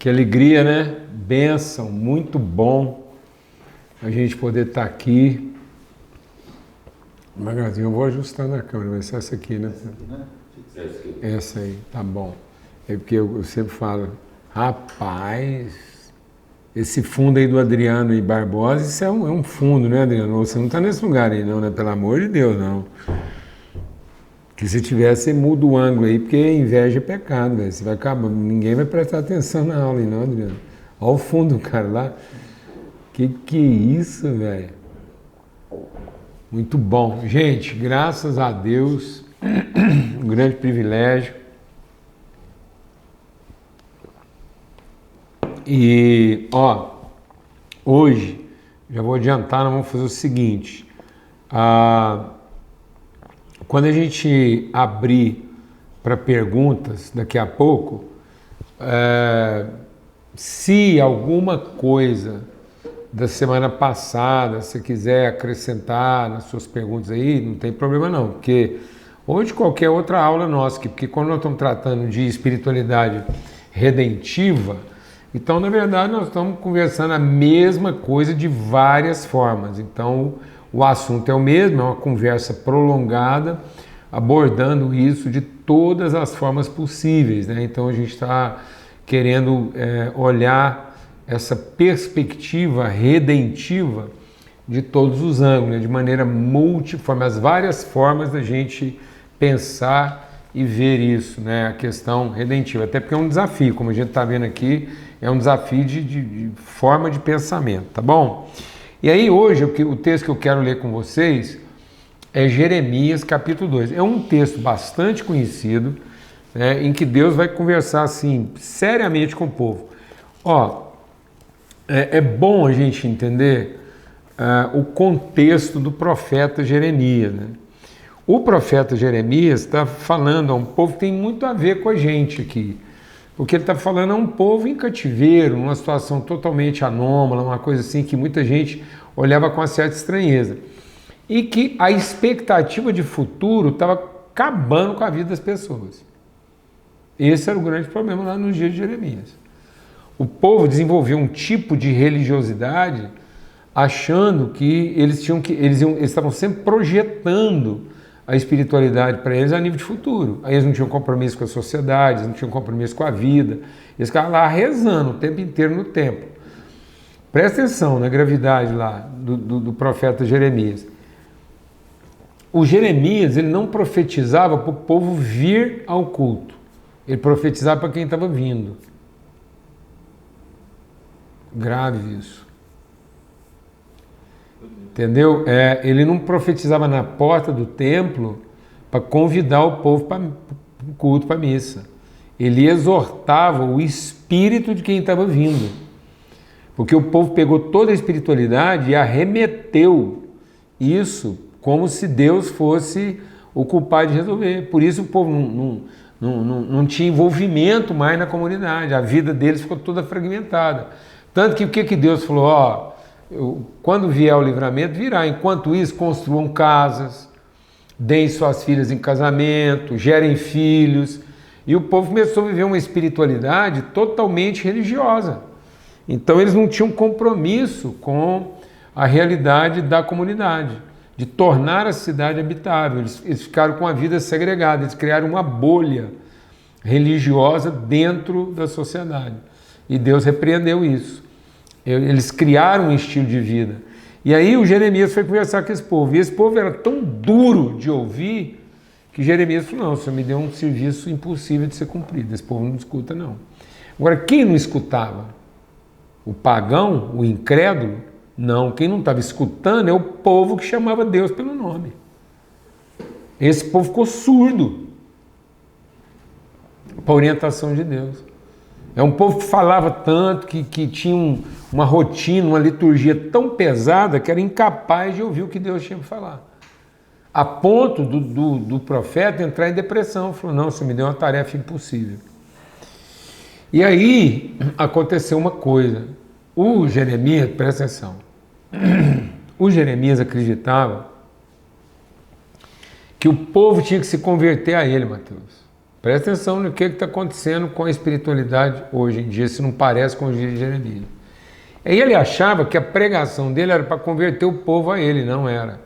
Que alegria, né? Bênção, muito bom a gente poder estar aqui. Magazinho, eu vou ajustando a câmera, vai ser essa aqui, né? Essa aí, tá bom. É porque eu sempre falo, rapaz, esse fundo aí do Adriano e Barbosa, isso é um fundo, né, Adriano? Você não está nesse lugar aí, não, né? Pelo amor de Deus, não. Que se tivesse, você muda o ângulo aí, porque inveja é pecado, velho. Você vai acabar, ninguém vai prestar atenção na aula aí, não, Adriano. Olha o fundo do cara lá. Que é isso, velho? Muito bom. Gente, graças a Deus, um grande privilégio. E, ó, hoje, já vou adiantar, nós vamos fazer o seguinte. Quando a gente abrir para perguntas daqui a pouco, se alguma coisa da semana passada você quiser acrescentar nas suas perguntas aí, não tem problema não, porque ou de qualquer outra aula nossa, porque quando nós estamos tratando de espiritualidade redentiva, então na verdade nós estamos conversando a mesma coisa de várias formas. Então o assunto é o mesmo, é uma conversa prolongada, abordando isso de todas as formas possíveis, né? Então a gente está querendo olhar essa perspectiva redentiva de todos os ângulos, né? De maneira multiforme, as várias formas da gente pensar e ver isso, né? A questão redentiva, até porque é um desafio, como a gente está vendo aqui, é um desafio de forma de pensamento, tá bom? E aí hoje o texto que eu quero ler com vocês é Jeremias capítulo 2. É um texto bastante conhecido, né, em que Deus vai conversar assim seriamente com o povo. Ó, é bom a gente entender o contexto do profeta Jeremias, né? O profeta Jeremias está falando a um povo que tem muito a ver com a gente aqui. Porque ele está falando a um povo em cativeiro, numa situação totalmente anômala, uma coisa assim que muita gente olhava com uma certa estranheza. E que a expectativa de futuro estava acabando com a vida das pessoas. Esse era o grande problema lá nos dias de Jeremias. O povo desenvolveu um tipo de religiosidade achando que eles estavam sempre projetando a espiritualidade para eles a nível de futuro. Aí eles não tinham compromisso com a sociedade, eles não tinham compromisso com a vida. Eles ficavam lá rezando o tempo inteiro no templo. Presta atenção na gravidade lá do profeta Jeremias. O Jeremias, ele não profetizava para o povo vir ao culto. Ele profetizava para quem estava vindo. Grave isso. Entendeu? Ele não profetizava na porta do templo para convidar o povo para o culto, para a missa. Ele exortava o espírito de quem estava vindo. Porque o povo pegou toda a espiritualidade e arremeteu isso como se Deus fosse o culpado de resolver. Por isso o povo não tinha envolvimento mais na comunidade. A vida deles ficou toda fragmentada. Tanto que o que Deus falou? Ó, quando vier o livramento, virá. Enquanto isso, construam casas, deem suas filhas em casamento, gerem filhos. E o povo começou a viver uma espiritualidade totalmente religiosa. Então eles não tinham compromisso com a realidade da comunidade, de tornar a cidade habitável. Eles ficaram com a vida segregada, eles criaram uma bolha religiosa dentro da sociedade. E Deus repreendeu isso. Eles criaram um estilo de vida. E aí o Jeremias foi conversar com esse povo. E esse povo era tão duro de ouvir que Jeremias falou, não, o Senhor me deu um serviço impossível de ser cumprido. Esse povo não escuta, não. Agora, quem não escutava? O pagão, o incrédulo? Não, quem não estava escutando é o povo que chamava Deus pelo nome. Esse povo ficou surdo para a orientação de Deus. É um povo que falava tanto, que tinha uma rotina, uma liturgia tão pesada que era incapaz de ouvir o que Deus tinha para falar. A ponto do profeta entrar em depressão. Falou, não, você me deu uma tarefa impossível. E aí aconteceu uma coisa. O Jeremias, presta atenção, o Jeremias acreditava que o povo tinha que se converter a ele, Mateus. Presta atenção no que está acontecendo com a espiritualidade hoje em dia, se não parece com os dias de Jeremias. Aí ele achava que a pregação dele era para converter o povo a ele, não era.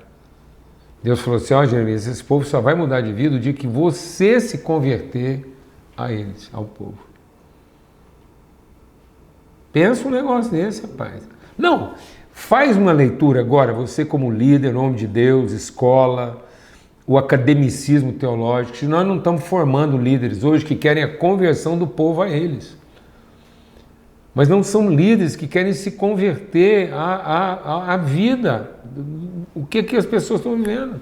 Deus falou assim, ó Jeremias, esse povo só vai mudar de vida o dia que você se converter a eles, ao povo. Pensa um negócio desse, rapaz. Não, faz uma leitura agora, você como líder, nome de Deus, escola, o academicismo teológico, se nós não estamos formando líderes hoje que querem a conversão do povo a eles. Mas não são líderes que querem se converter à vida, o que as pessoas estão vivendo.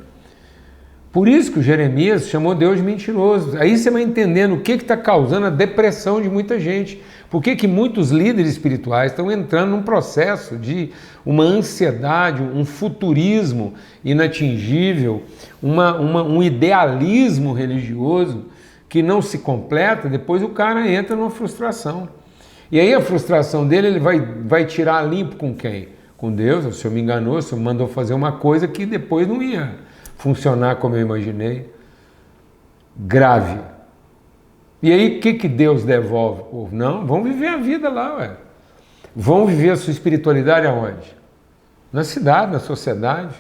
Por isso que o Jeremias chamou Deus de mentiroso. Aí você vai entendendo o que está causando a depressão de muita gente. Por que muitos líderes espirituais estão entrando num processo de uma ansiedade, um futurismo inatingível, um idealismo religioso que não se completa, depois o cara entra numa frustração. E aí a frustração dele, ele vai tirar limpo com quem? Com Deus. O Senhor me enganou, o Senhor me mandou fazer uma coisa que depois não ia funcionar como eu imaginei. Grave. E aí o que Deus devolve? Não, vão viver a vida lá, ué. Vão viver a sua espiritualidade aonde? Na cidade, na sociedade.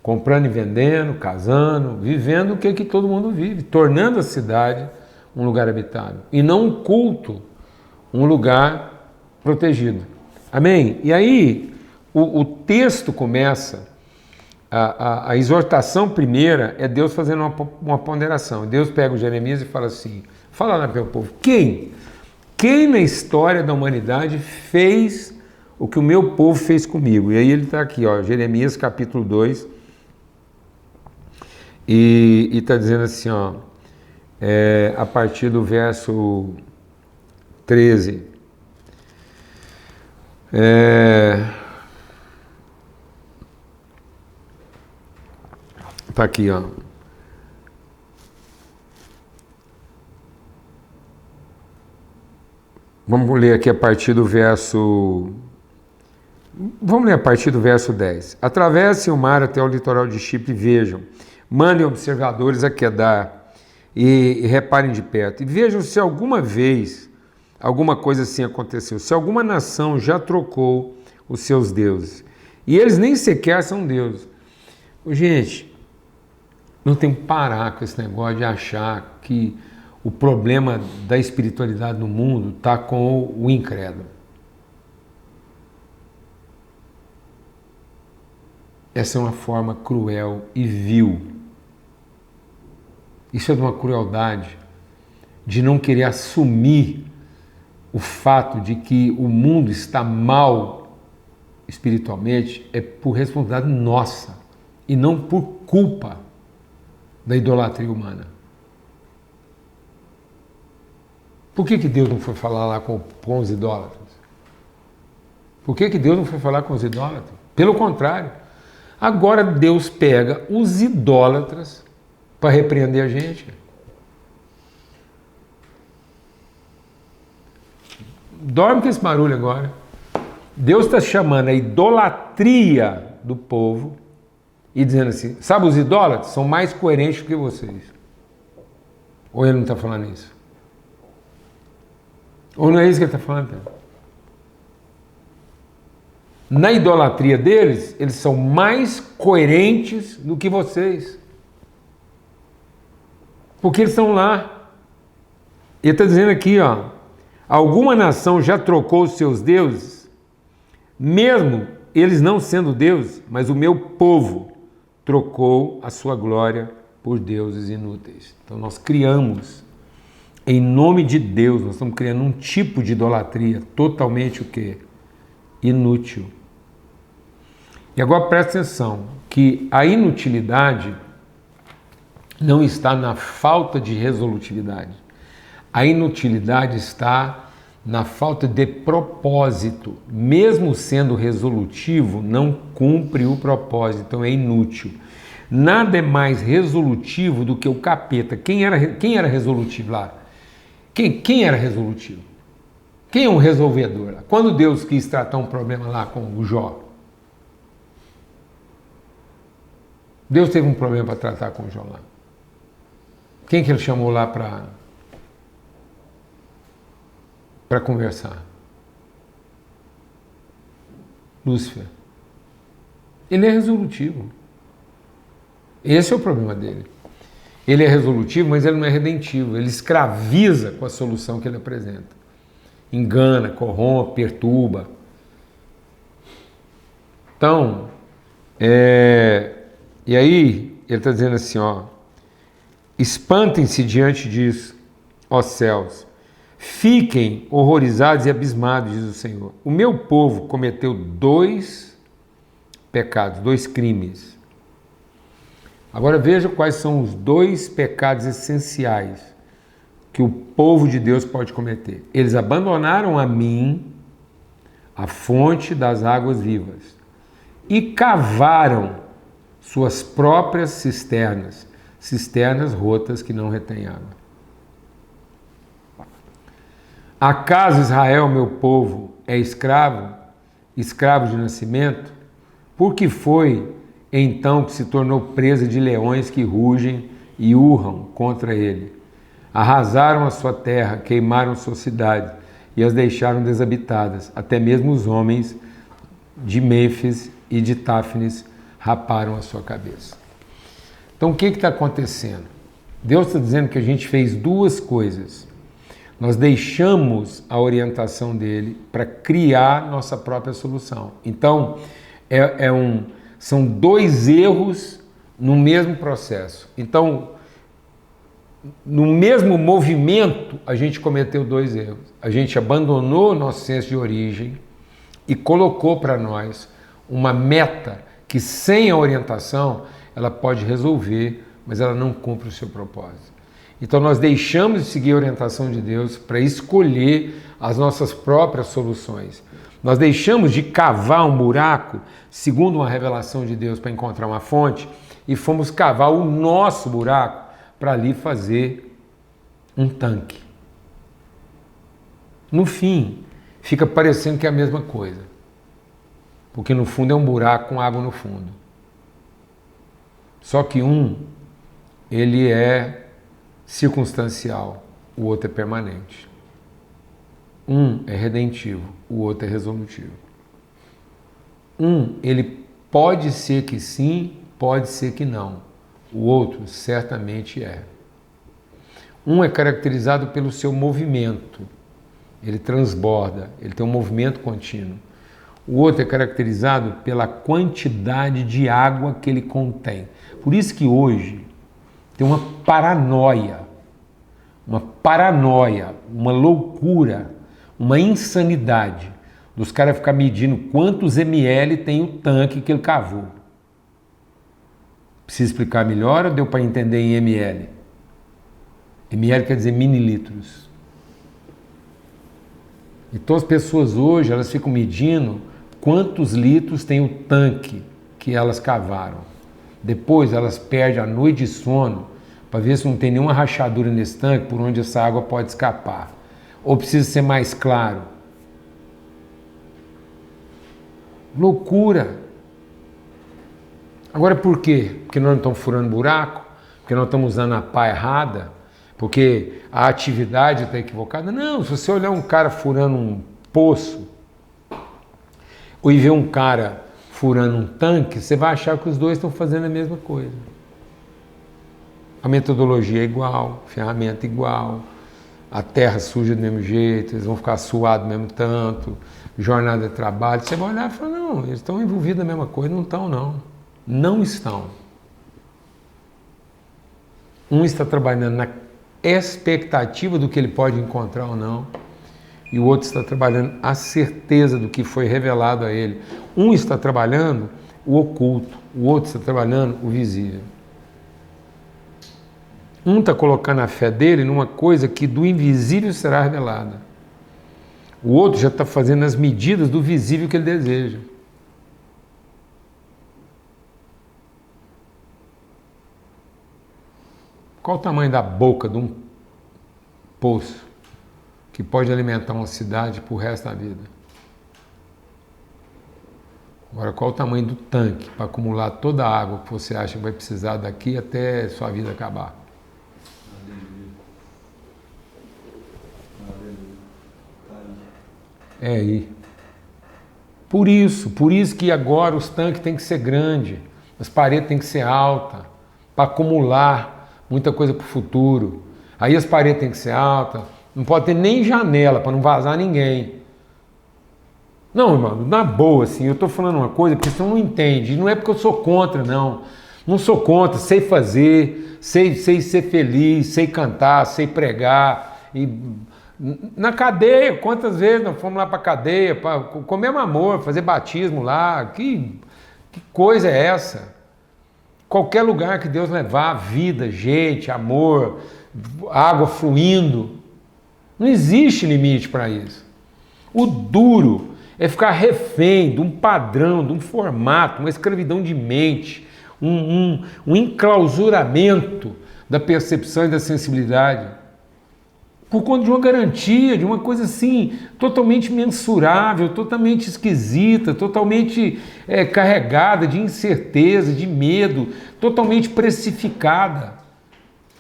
Comprando e vendendo, casando, vivendo o que todo mundo vive. Tornando a cidade um lugar habitado. E não um culto, um lugar protegido. Amém? E aí o texto começa, a exortação primeira é Deus fazendo uma ponderação. Deus pega o Jeremias e fala assim, fala lá para o povo, quem na história da humanidade fez o que o meu povo fez comigo? E aí ele está aqui, ó, Jeremias capítulo 2, e está dizendo assim, ó, a partir do verso 13. Tá aqui, ó. Vamos ler aqui a partir do verso... Vamos ler a partir do verso 10. Atravessem o mar até o litoral de Chipre e vejam. Mandem observadores a Quedar e reparem de perto. E vejam se alguma vez alguma coisa assim aconteceu. Se alguma nação já trocou os seus deuses. E eles nem sequer são deuses. Gente, não tem que parar com esse negócio de achar que o problema da espiritualidade no mundo está com o incrédulo. Essa é uma forma cruel e vil. Isso é de uma crueldade de não querer assumir o fato de que o mundo está mal espiritualmente é por responsabilidade nossa e não por culpa da idolatria humana. Por que Deus não foi falar lá com os idólatras? Por que Deus não foi falar com os idólatras? Pelo contrário, agora Deus pega os idólatras para repreender a gente. Dorme com esse barulho agora. Deus está chamando a idolatria do povo e dizendo assim, sabe, os idólatras são mais coerentes que vocês. Ou ele não está falando isso? Ou não é isso que ele está falando? Na idolatria deles, eles são mais coerentes do que vocês. Porque eles estão lá. Ele está dizendo aqui, ó, alguma nação já trocou os seus deuses, mesmo eles não sendo deuses, mas o meu povo trocou a sua glória por deuses inúteis. Então nós criamos, em nome de Deus, nós estamos criando um tipo de idolatria totalmente o quê? Inútil. E agora presta atenção, que a inutilidade não está na falta de resolutividade. A inutilidade está na falta de propósito. Mesmo sendo resolutivo, não cumpre o propósito, então é inútil. Nada é mais resolutivo do que o capeta. Quem era resolutivo lá? Quem era resolutivo? Quem é um resolvedor lá? Quando Deus quis tratar um problema lá com o Jó, Deus teve um problema para tratar com o Jó lá. Quem que ele chamou lá para conversar? Lúcifer. Ele é resolutivo. Esse é o problema dele. Ele é resolutivo, mas ele não é redentivo. Ele escraviza com a solução que ele apresenta. Engana, corrompe, perturba. Então, e aí ele está dizendo assim, ó, espantem-se diante disso, ó céus, fiquem horrorizados e abismados, diz o Senhor. O meu povo cometeu 2 pecados, 2 crimes. Agora veja quais são os 2 pecados essenciais que o povo de Deus pode cometer. Eles abandonaram a mim, a fonte das águas vivas, e cavaram suas próprias cisternas, cisternas rotas que não retêm água. Acaso Israel, meu povo, é escravo, escravo de nascimento? Por que foi então que se tornou presa de leões que rugem e urram contra ele? Arrasaram a sua terra, queimaram sua cidade e as deixaram desabitadas. Até mesmo os homens de Mênfis e de Táfnis raparam a sua cabeça. Então o que está acontecendo? Deus está dizendo que a gente fez 2 coisas. Nós deixamos a orientação dele para criar nossa própria solução. Então, são 2 erros no mesmo processo. Então, no mesmo movimento, a gente cometeu 2 erros. A gente abandonou nosso senso de origem e colocou para nós uma meta que, sem a orientação, ela pode resolver, mas ela não cumpre o seu propósito. Então nós deixamos de seguir a orientação de Deus para escolher as nossas próprias soluções. Nós deixamos de cavar um buraco, segundo uma revelação de Deus, para encontrar uma fonte, e fomos cavar o nosso buraco para ali fazer um tanque. No fim, fica parecendo que é a mesma coisa, porque no fundo é um buraco com água no fundo. Só que ele é circunstancial, o outro é permanente. É redentivo, o outro é resolutivo. Ele pode ser que sim, pode ser que não. O outro certamente é. É caracterizado pelo seu movimento. Ele transborda, ele tem um movimento contínuo. O outro é caracterizado pela quantidade de água que ele contém. Por isso que hoje tem uma paranoia, uma loucura, uma insanidade dos caras ficar medindo quantos ml tem o tanque que ele cavou. Precisa explicar melhor ou deu para entender em ml? ml quer dizer mililitros. Então as pessoas hoje elas ficam medindo quantos litros tem o tanque que elas cavaram. Depois elas perdem a noite de sono para ver se não tem nenhuma rachadura nesse tanque por onde essa água pode escapar. Ou precisa ser mais claro. Loucura. Agora por quê? Porque nós não estamos furando buraco? Porque nós estamos usando a pá errada? Porque a atividade está equivocada? Não, se você olhar um cara furando um poço ou ver um cara furando um tanque, você vai achar que os dois estão fazendo a mesma coisa. A metodologia é igual, a ferramenta é igual, a terra suja do mesmo jeito, eles vão ficar suados do mesmo tanto, jornada de trabalho. Você vai olhar e falar, não, eles estão envolvidos na mesma coisa. Não estão, não. Não estão. Um está trabalhando na expectativa do que ele pode encontrar ou não, e o outro está trabalhando a certeza do que foi revelado a ele. Um está trabalhando o oculto, o outro está trabalhando o visível. Um está colocando a fé dele numa coisa que do invisível será revelada. O outro já está fazendo as medidas do visível que ele deseja. Qual o tamanho da boca de um poço que pode alimentar uma cidade para o resto da vida? Agora, qual o tamanho do tanque para acumular toda a água que você acha que vai precisar daqui até sua vida acabar? É aí. Por isso que agora os tanques têm que ser grandes, as paredes têm que ser altas, para acumular muita coisa para o futuro. Aí as paredes têm que ser altas, não pode ter nem janela para não vazar ninguém. Não, irmão, na boa, assim, eu estou falando uma coisa porque você não entende, não é porque eu sou contra, não. Não sou contra, sei fazer, sei ser feliz, sei cantar, sei pregar. E na cadeia, quantas vezes nós fomos lá para a cadeia, para comer amor, fazer batismo lá, que coisa é essa? Qualquer lugar que Deus levar, vida, gente, amor, água fluindo, não existe limite para isso. O duro é ficar refém de um padrão, de um formato, uma escravidão de mente, um enclausuramento da percepção e da sensibilidade, por conta de uma garantia, de uma coisa assim, totalmente mensurável, totalmente esquisita, totalmente carregada de incerteza, de medo, totalmente precificada.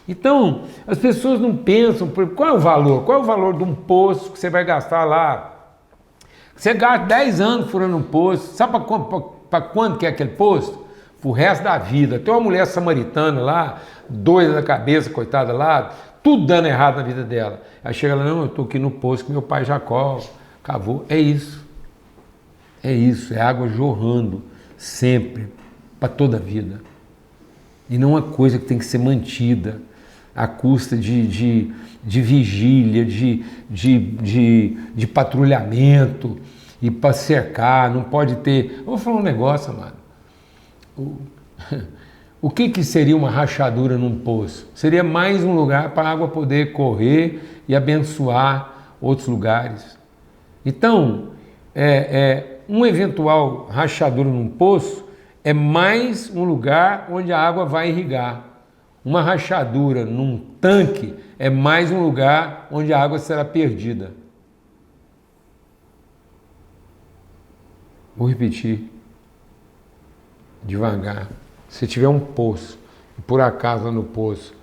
Então, as pessoas não pensam, qual é o valor? Qual é o valor de um poço que você vai gastar lá? Você gasta 10 anos furando um poço, sabe para quando que é aquele poço? O resto da vida. Tem uma mulher samaritana lá, doida da cabeça, coitada lá, tudo dando errado na vida dela. Aí chega lá, não, eu estou aqui no poço que meu pai Jacó cavou. É isso. É isso, é água jorrando, sempre, para toda a vida. E não é uma coisa que tem que ser mantida à custa de vigília, de patrulhamento, e para cercar, não pode ter... Eu vou falar um negócio, amado. O que seria uma rachadura num poço? Seria mais um lugar para a água poder correr e abençoar outros lugares. Então, um eventual rachadura num poço é mais um lugar onde a água vai irrigar. Uma rachadura num tanque é mais um lugar onde a água será perdida. Vou repetir. Devagar. Se tiver um poço, e por acaso no poço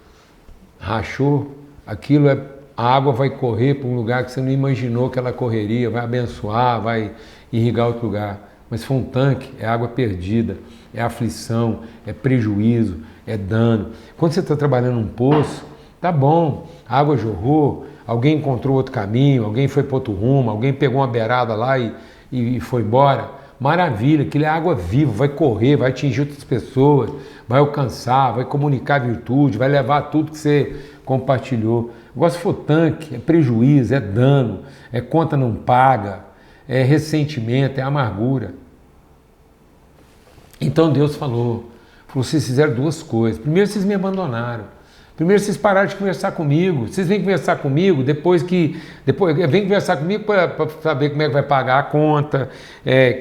rachou, a água vai correr para um lugar que você não imaginou que ela correria, vai abençoar, vai irrigar outro lugar. Mas se for um tanque, é água perdida, é aflição, é prejuízo, é dano. Quando você está trabalhando num poço, tá bom, a água jorrou, alguém encontrou outro caminho, alguém foi para outro rumo, alguém pegou uma beirada lá e foi embora. Maravilha, aquilo é água viva, vai correr, vai atingir outras pessoas, vai alcançar, vai comunicar virtude, vai levar tudo que você compartilhou. Agora, se for tanque, é prejuízo, é dano, é conta não paga, é ressentimento, é amargura. Então Deus falou, vocês fizeram duas coisas. Primeiro, vocês me abandonaram. Primeiro vocês pararam de conversar comigo. Vocês vêm conversar comigo depois vem conversar comigo para saber como é que vai pagar a conta,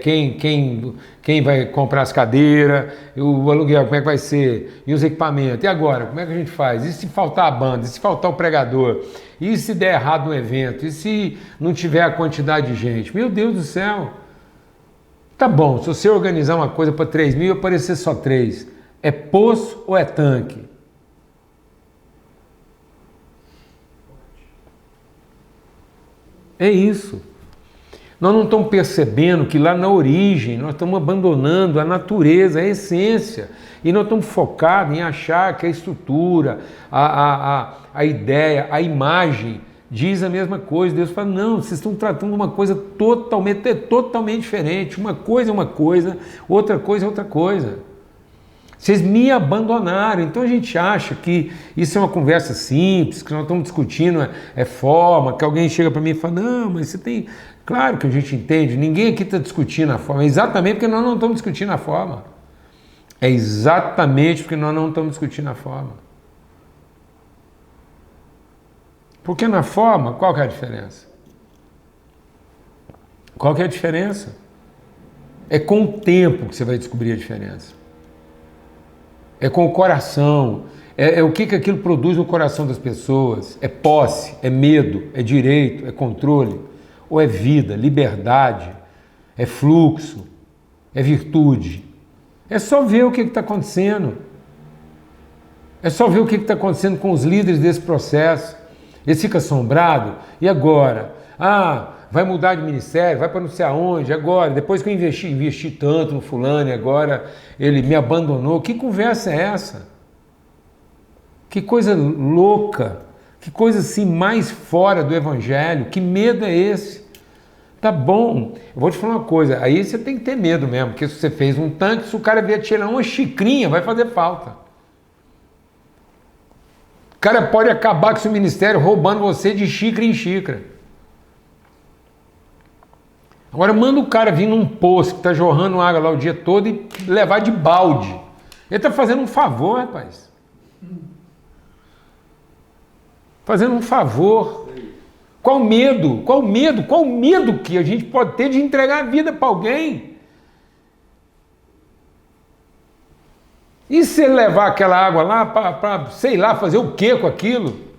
quem vai comprar as cadeiras, o aluguel, como é que vai ser, e os equipamentos. E agora, como é que a gente faz? E se faltar a banda? E se faltar o pregador? E se der errado no evento? E se não tiver a quantidade de gente? Meu Deus do céu! Tá bom, se você organizar uma coisa para 3 mil e aparecer só 3, é poço ou é tanque? É isso. Nós não estamos percebendo que lá na origem nós estamos abandonando a natureza, a essência. E nós estamos focados em achar que a estrutura, a ideia, a imagem diz a mesma coisa. Deus fala, não, vocês estão tratando uma coisa totalmente diferente. Uma coisa é uma coisa, outra coisa é outra coisa. Vocês me abandonaram, então a gente acha que isso é uma conversa simples, que nós estamos discutindo forma, que alguém chega para mim e fala, não, mas você tem... Claro que a gente entende, ninguém aqui está discutindo a forma, é exatamente porque nós não estamos discutindo a forma. É exatamente porque nós não estamos discutindo a forma. Porque na forma, qual que é a diferença? Qual que é a diferença? É com o tempo que você vai descobrir a diferença. É com o coração, é o que aquilo produz no coração das pessoas, é posse, é medo, é direito, é controle, ou é vida, liberdade, é fluxo, é virtude. É só ver o que está acontecendo, é só ver o que está acontecendo com os líderes desse processo. Eles ficam assombrados, e agora? vai mudar de ministério, vai para não sei aonde, agora, depois que eu investi tanto no fulano e agora ele me abandonou. Que conversa é essa? Que coisa louca, que coisa assim mais fora do evangelho, que medo é esse? Tá bom, eu vou te falar uma coisa, aí você tem que ter medo mesmo, porque se você fez um tanque, se o cara vier tirar uma xicrinha, vai fazer falta. O cara pode acabar com seu ministério roubando você de xícara em xícara. Agora manda o cara vir num poço que está jorrando água lá o dia todo e levar de balde. Ele está fazendo um favor, rapaz. Fazendo um favor. Qual medo? Qual medo? Qual medo que a gente pode ter de entregar a vida para alguém? E se ele levar aquela água lá para, sei lá, fazer o que com aquilo?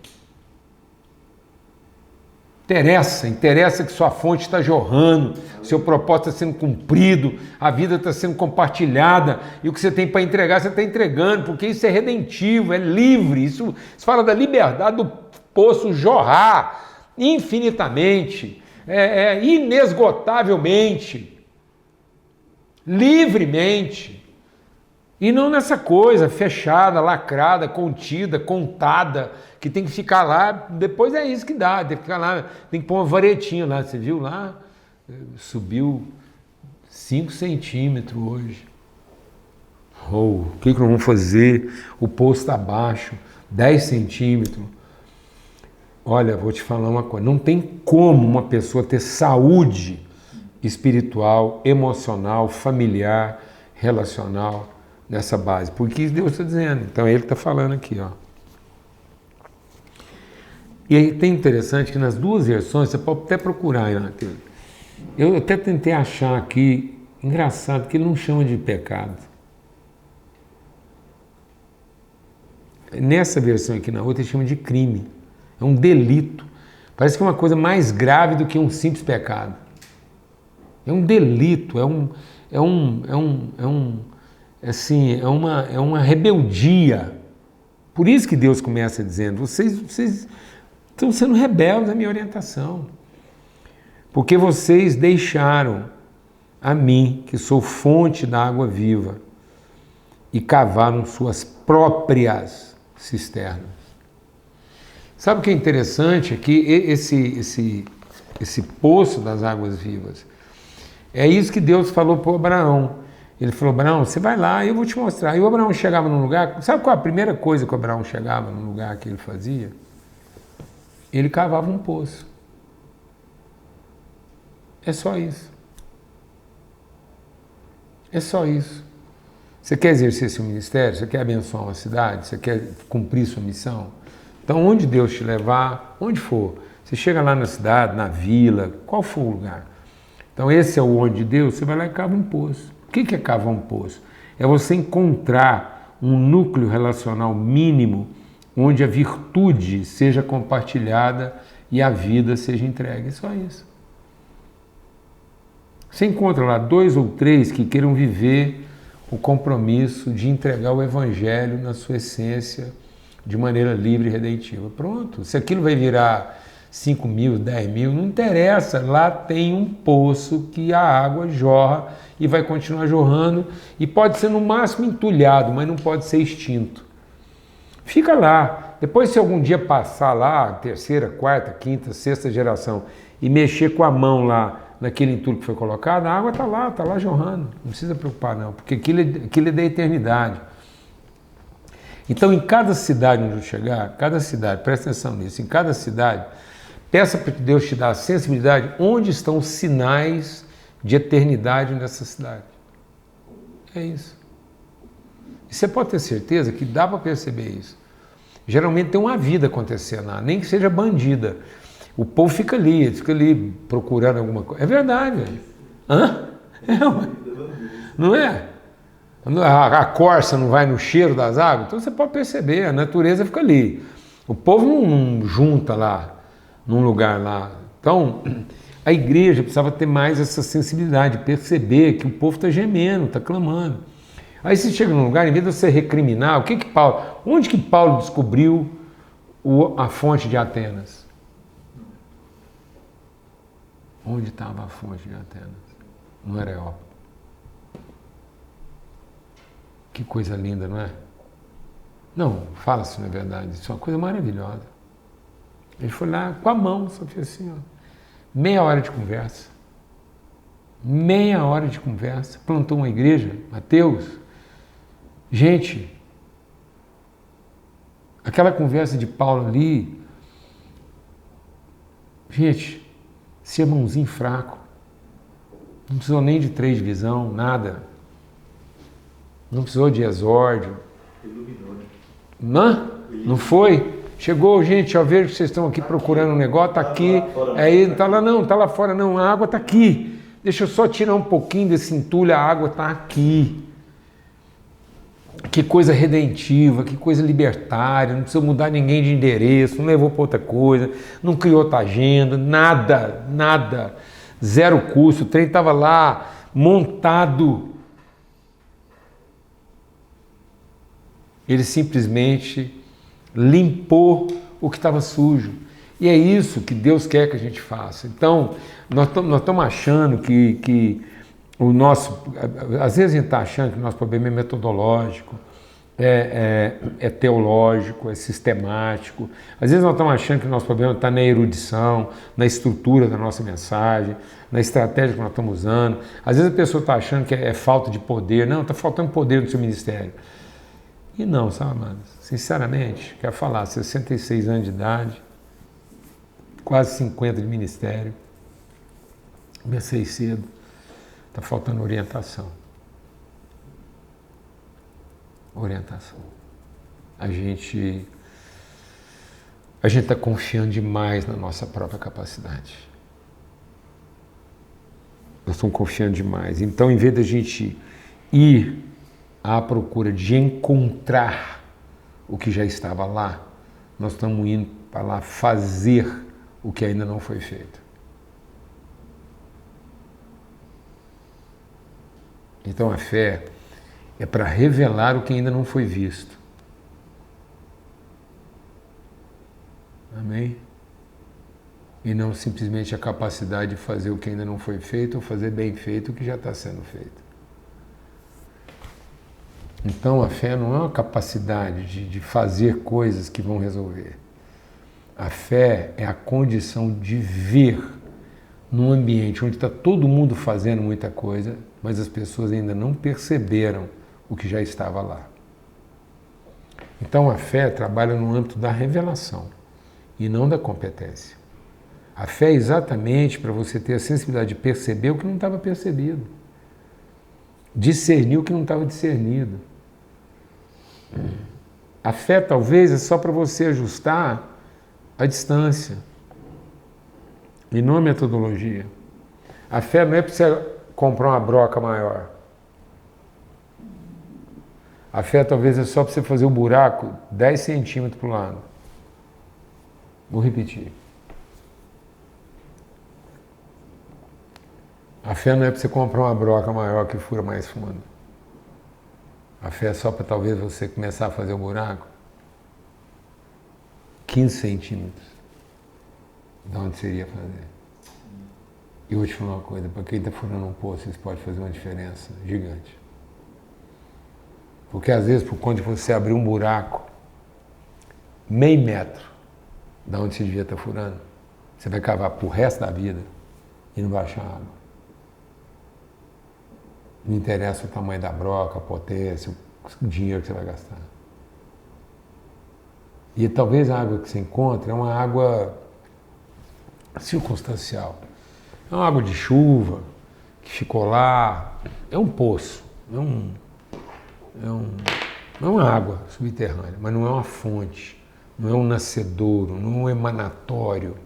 Interessa que sua fonte está jorrando, seu propósito está sendo cumprido, a vida está sendo compartilhada, e o que você tem para entregar, você está entregando, porque isso é redentivo, é livre, isso fala da liberdade do poço jorrar infinitamente, inesgotavelmente, livremente. E não nessa coisa fechada, lacrada, contida, contada, que tem que ficar lá, depois é isso que dá, tem que ficar lá, tem que pôr uma varetinha lá, você viu lá? Subiu 5 centímetros hoje. O que nós vamos fazer? O poço está abaixo, 10 centímetros. Olha, vou te falar uma coisa, não tem como uma pessoa ter saúde espiritual, emocional, familiar, relacional, nessa base, porque Deus está dizendo, então ele está falando aqui, ó. E aí tem interessante que nas duas versões, você pode até procurar aí naquele. Eu até tentei achar aqui, engraçado, que ele não chama de pecado. Nessa versão aqui, na outra, ele chama de crime. É um delito. Parece que é uma coisa mais grave do que um simples pecado. É um delito, é uma rebeldia. Por isso que Deus começa dizendo, vocês estão sendo rebeldes à minha orientação. Porque vocês deixaram a mim, que sou fonte da água viva, e cavaram suas próprias cisternas. Sabe o que é interessante? É que esse poço das águas vivas, é isso que Deus falou para Abraão. Ele falou, Abraão, você vai lá e eu vou te mostrar. E o Abraão chegava num lugar, sabe qual é a primeira coisa que o Abraão chegava num lugar que ele fazia? Ele cavava um poço. É só isso. É só isso. Você quer exercer seu ministério? Você quer abençoar uma cidade? Você quer cumprir sua missão? Então, onde Deus te levar, onde for, você chega lá na cidade, na vila, qual for o lugar. Então, esse é o onde de Deus, você vai lá e cava um poço. O que é cavar um poço? É você encontrar um núcleo relacional mínimo onde a virtude seja compartilhada e a vida seja entregue. É só isso. Você encontra lá 2 ou 3 que queiram viver o compromisso de entregar o Evangelho na sua essência de maneira livre e redentiva. Pronto. Se aquilo vai virar 5 mil, 10 mil, não interessa. Lá tem um poço que a água jorra e vai continuar jorrando e pode ser no máximo entulhado, mas não pode ser extinto. Fica lá. Depois, se algum dia passar lá, 3ª, 4ª, 5ª, 6ª geração e mexer com a mão lá naquele entulho que foi colocado, a água está lá jorrando. Não precisa preocupar não, porque aquilo é da eternidade. Então, em cada cidade onde eu chegar, cada cidade, presta atenção nisso, em cada cidade, peça para que Deus te dê a sensibilidade onde estão os sinais de eternidade nessa cidade. É isso. E você pode ter certeza que dá para perceber isso. Geralmente tem uma vida acontecendo lá, nem que seja bandida. O povo fica ali procurando alguma coisa. É verdade. Hã? Não é? A corça não vai no cheiro das águas? Então você pode perceber, a natureza fica ali. O povo não junta lá, num lugar lá. Então, a igreja precisava ter mais essa sensibilidade, perceber que o povo está gemendo, está clamando. Aí você chega num lugar, em vez de você recriminar, onde que Paulo descobriu a fonte de Atenas? Onde estava a fonte de Atenas? No Areópago. Que coisa linda, não é? Não, fala se não é verdade. Isso é uma coisa maravilhosa. Ele foi lá com a mão, só fez assim, ó. Meia hora de conversa. Meia hora de conversa. Plantou uma igreja, Mateus. Gente, aquela conversa de Paulo ali, gente, sermãozinho fraco. Não precisou nem de 3 de visão, nada. Não precisou de exórdio. Iluminou, né? Não foi? Chegou, gente, eu vejo que vocês estão aqui procurando um negócio, tá aqui. Aí não tá lá não, tá lá fora não, a água tá aqui. Deixa eu só tirar um pouquinho desse entulho, a água tá aqui. Que coisa redentiva, que coisa libertária, não precisa mudar ninguém de endereço, não levou para outra coisa, não criou outra agenda, nada, nada. Zero custo, o trem estava lá, montado. Ele simplesmente limpou o que estava sujo. E é isso que Deus quer que a gente faça. Então, nós estamos achando que o nosso... Às vezes a gente está achando que o nosso problema é metodológico, é teológico, é sistemático. Às vezes nós estamos achando que o nosso problema está na erudição, na estrutura da nossa mensagem, na estratégia que nós estamos usando. Às vezes a pessoa está achando que é falta de poder. Não, está faltando poder no seu ministério. E não, sabe, amados? Sinceramente, quero falar, 66 anos de idade, quase 50 de ministério, comecei cedo, está faltando orientação. Orientação. A gente está confiando demais na nossa própria capacidade. Nós estamos confiando demais. Então, em vez da gente ir à procura de encontrar o que já estava lá, nós estamos indo para lá fazer o que ainda não foi feito. Então a fé é para revelar o que ainda não foi visto. Amém? E não simplesmente a capacidade de fazer o que ainda não foi feito ou fazer bem feito o que já está sendo feito. Então a fé não é uma capacidade de fazer coisas que vão resolver. A fé é a condição de ver num ambiente onde está todo mundo fazendo muita coisa, mas as pessoas ainda não perceberam o que já estava lá. Então a fé trabalha no âmbito da revelação e não da competência. A fé é exatamente para você ter a sensibilidade de perceber o que não estava percebido, discernir o que não estava discernido. A fé talvez é só para você ajustar a distância e não a metodologia. A fé não é para você comprar uma broca maior. A fé talvez é só para você fazer um buraco 10 centímetros para o lado. Vou repetir. A fé não é para você comprar uma broca maior que fura mais fundo. A fé é só para talvez você começar a fazer o buraco 15 centímetros de onde seria fazer. E eu vou te falar uma coisa, para quem está furando um poço, isso pode fazer uma diferença gigante. Porque às vezes, por conta de você abrir um buraco meio metro de onde você devia estar furando, você vai cavar pro resto da vida e não vai achar água. Não interessa o tamanho da broca, a potência, o dinheiro que você vai gastar. E talvez a água que você encontra é uma água circunstancial. É uma água de chuva, que ficou lá, é um poço, não é uma água subterrânea, mas não é uma fonte, não é um nascedouro, não é um emanatório,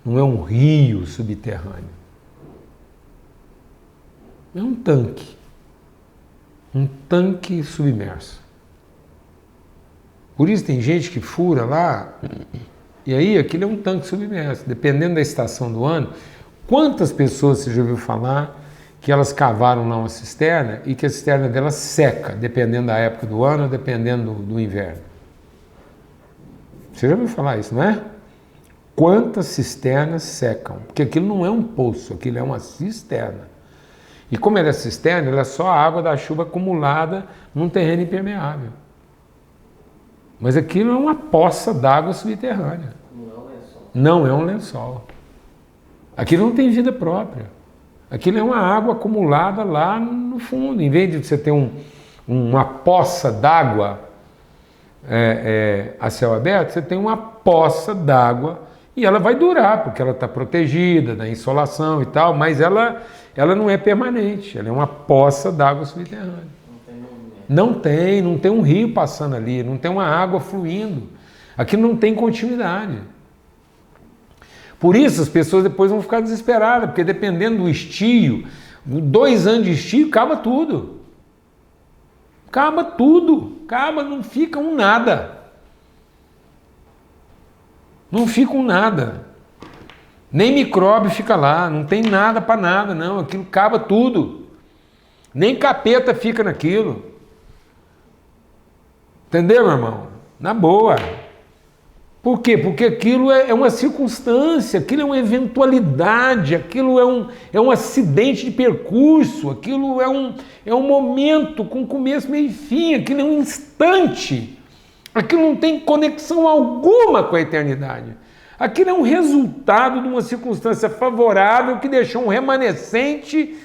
não é um rio subterrâneo. É um tanque submerso. Por isso tem gente que fura lá, e aí aquilo é um tanque submerso, dependendo da estação do ano. Quantas pessoas você já ouviu falar que elas cavaram lá uma cisterna e que a cisterna delas seca, dependendo da época do ano, dependendo do inverno? Você já ouviu falar isso, não é? quantas cisternas secam, porque aquilo não é um poço, aquilo é uma cisterna. E como ela é cisterna, ela é só a água da chuva acumulada num terreno impermeável. Mas aquilo é uma poça d'água subterrânea. Não é um lençol. Não é um lençol. Aquilo não tem vida própria. Aquilo é uma água acumulada lá no fundo. Em vez de você ter uma poça d'água a céu aberto, você tem uma poça d'água e ela vai durar, porque ela está protegida da insolação e tal, mas ela não é permanente, ela é uma poça d'água subterrânea. Não tem um rio passando ali, não tem uma água fluindo. Aqui não tem continuidade. Por isso as pessoas depois vão ficar desesperadas, porque dependendo do estio, 2 anos de estio, acaba tudo. Acaba tudo. Acaba, não fica um nada. Não fica um nada. Nem micróbio fica lá, não tem nada para nada, não. Aquilo acaba tudo. Nem capeta fica naquilo. Entendeu, meu irmão? Na boa. Por quê? Porque aquilo é uma circunstância, aquilo é uma eventualidade, aquilo é um acidente de percurso, aquilo é um momento com começo, meio e fim, aquilo é um instante. Aquilo não tem conexão alguma com a eternidade. Aquilo é um resultado de uma circunstância favorável que deixou um remanescente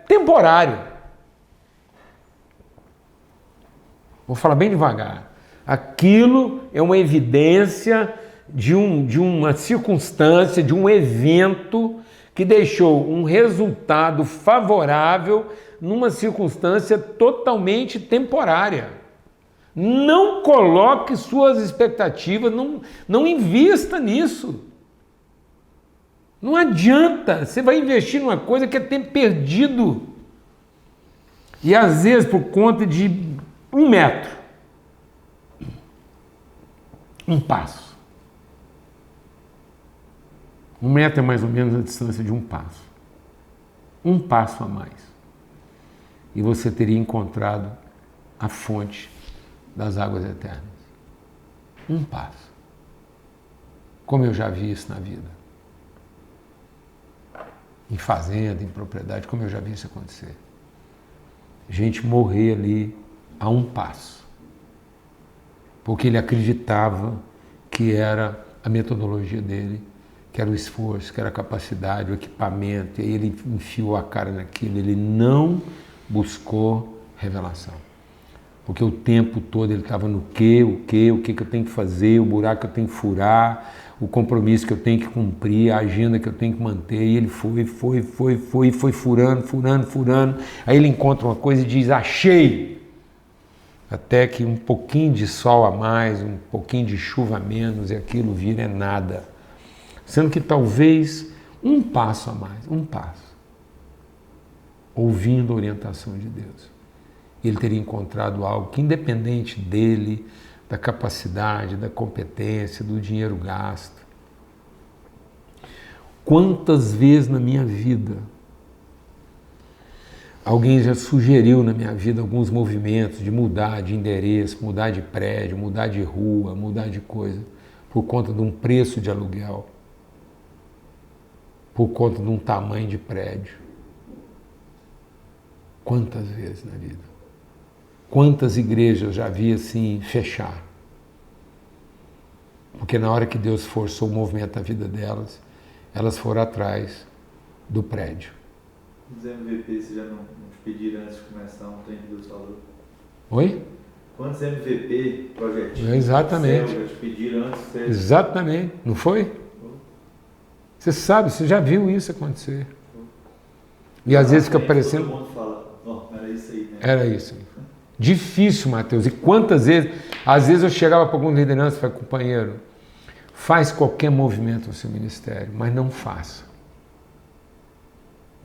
temporário. Vou falar bem devagar. Aquilo é uma evidência de uma circunstância, de um evento que deixou um resultado favorável numa circunstância totalmente temporária. Não coloque suas expectativas, não invista nisso. Não adianta, você vai investir numa coisa que é tempo perdido. E às vezes por conta de 1 metro. 1 passo. 1 metro é mais ou menos a distância de 1 passo. 1 passo a mais. E você teria encontrado a fonte das águas eternas. 1 passo. Como eu já vi isso na vida. Em fazenda, em propriedade, como eu já vi isso acontecer. Gente morrer ali a 1 passo. Porque ele acreditava que era a metodologia dele, que era o esforço, que era a capacidade, o equipamento, e aí ele enfiou a cara naquilo, ele não buscou revelação. Porque o tempo todo ele estava no o que eu tenho que fazer, o buraco que eu tenho que furar, o compromisso que eu tenho que cumprir, a agenda que eu tenho que manter, e ele foi furando, aí ele encontra uma coisa e diz, achei! Até que um pouquinho de sol a mais, um pouquinho de chuva a menos, e aquilo vira nada. Sendo que talvez 1 passo a mais, 1 passo, ouvindo a orientação de Deus, ele teria encontrado algo que, independente dele, da capacidade, da competência, do dinheiro gasto. Quantas vezes na minha vida alguém já sugeriu na minha vida alguns movimentos de mudar de endereço, mudar de prédio, mudar de rua, mudar de coisa, por conta de um preço de aluguel, por conta de um tamanho de prédio. Quantas vezes na vida? Quantas igrejas eu já vi assim fechar? Porque na hora que Deus forçou o movimento da vida delas, elas foram atrás do prédio. Os MVP você já não te pediram antes de começar um trem que Deus falou? Oi? Quantos MVP, projetinhos, exatamente. já te pediram antes? Você... Exatamente, não foi? Você sabe, você já viu isso acontecer. E às vezes fica parecendo... Todo mundo fala, oh, era isso aí, né? Era isso. Difícil, Mateus. E quantas vezes... Às vezes eu chegava para algum liderança e falava, companheiro, faz qualquer movimento no seu ministério, mas não faça.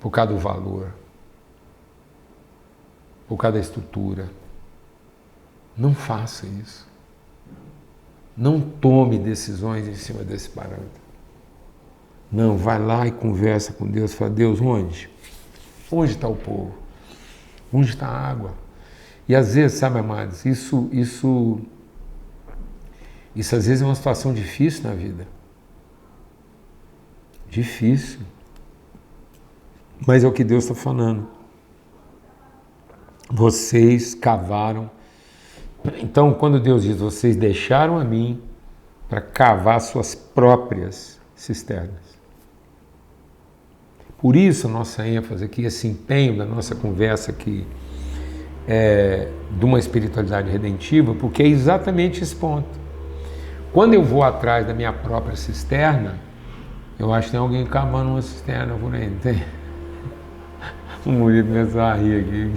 Por causa do valor, por causa da estrutura. Não faça isso. Não tome decisões em cima desse parâmetro. Não, vai lá e conversa com Deus. Fala, Deus, onde? Onde está o povo? Onde está a água? E às vezes, sabe, amados, isso às vezes é uma situação difícil na vida. Difícil. Mas é o que Deus está falando. Vocês cavaram. Então, quando Deus diz, vocês deixaram a mim para cavar suas próprias cisternas. Por isso, a nossa ênfase aqui, esse empenho da nossa conversa aqui, de uma espiritualidade redentiva, porque é exatamente esse ponto. Quando eu vou atrás da minha própria cisterna, eu acho que tem alguém cavando uma cisterna por aí, não tem? O Murilo começou a rir aqui.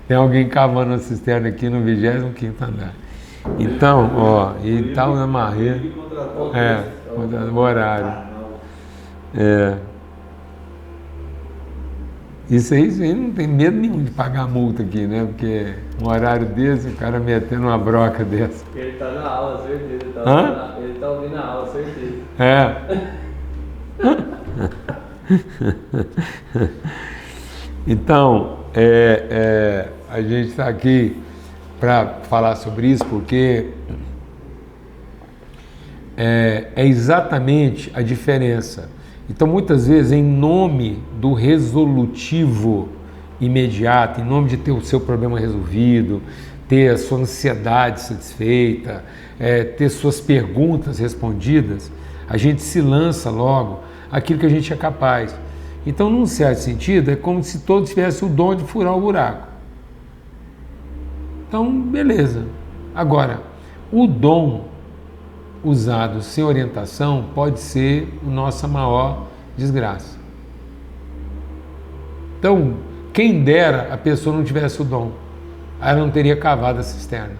Tem alguém cavando uma cisterna aqui no 25º andar. Então, ó, e tal na marreira. No horário. Isso aí não tem medo nenhum de pagar multa aqui, né? Porque um horário desse, o cara metendo uma broca dessa. Ele tá na aula, certeza. Ele tá ouvindo a aula, certeza. Então, a gente está aqui para falar sobre isso porque é exatamente a diferença. Então, muitas vezes, em nome do resolutivo imediato, em nome de ter o seu problema resolvido, ter a sua ansiedade satisfeita, ter suas perguntas respondidas, a gente se lança logo aquilo que a gente é capaz. Então, num certo sentido, é como se todos tivessem o dom de furar o buraco. Então, beleza. Agora, o dom usado sem orientação pode ser a nossa maior desgraça. Então, quem dera a pessoa não tivesse o dom, ela não teria cavado a cisterna.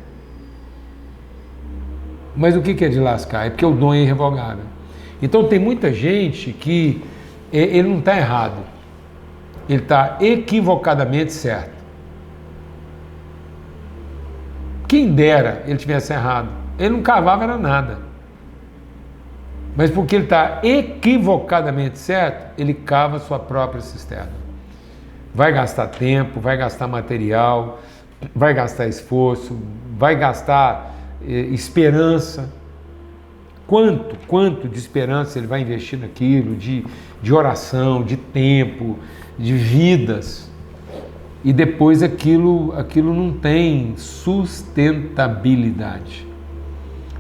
Mas o que é de lascar? É porque o dom é irrevogável. Então tem muita gente que ele não está errado, ele está equivocadamente certo. Quem dera ele tivesse errado, ele não cavava era nada. Mas porque ele está equivocadamente certo, ele cava a sua própria cisterna. Vai gastar tempo, vai gastar material, vai gastar esforço, vai gastar esperança. Quanto de esperança ele vai investir naquilo, de oração, de tempo, de vidas. E depois aquilo não tem sustentabilidade.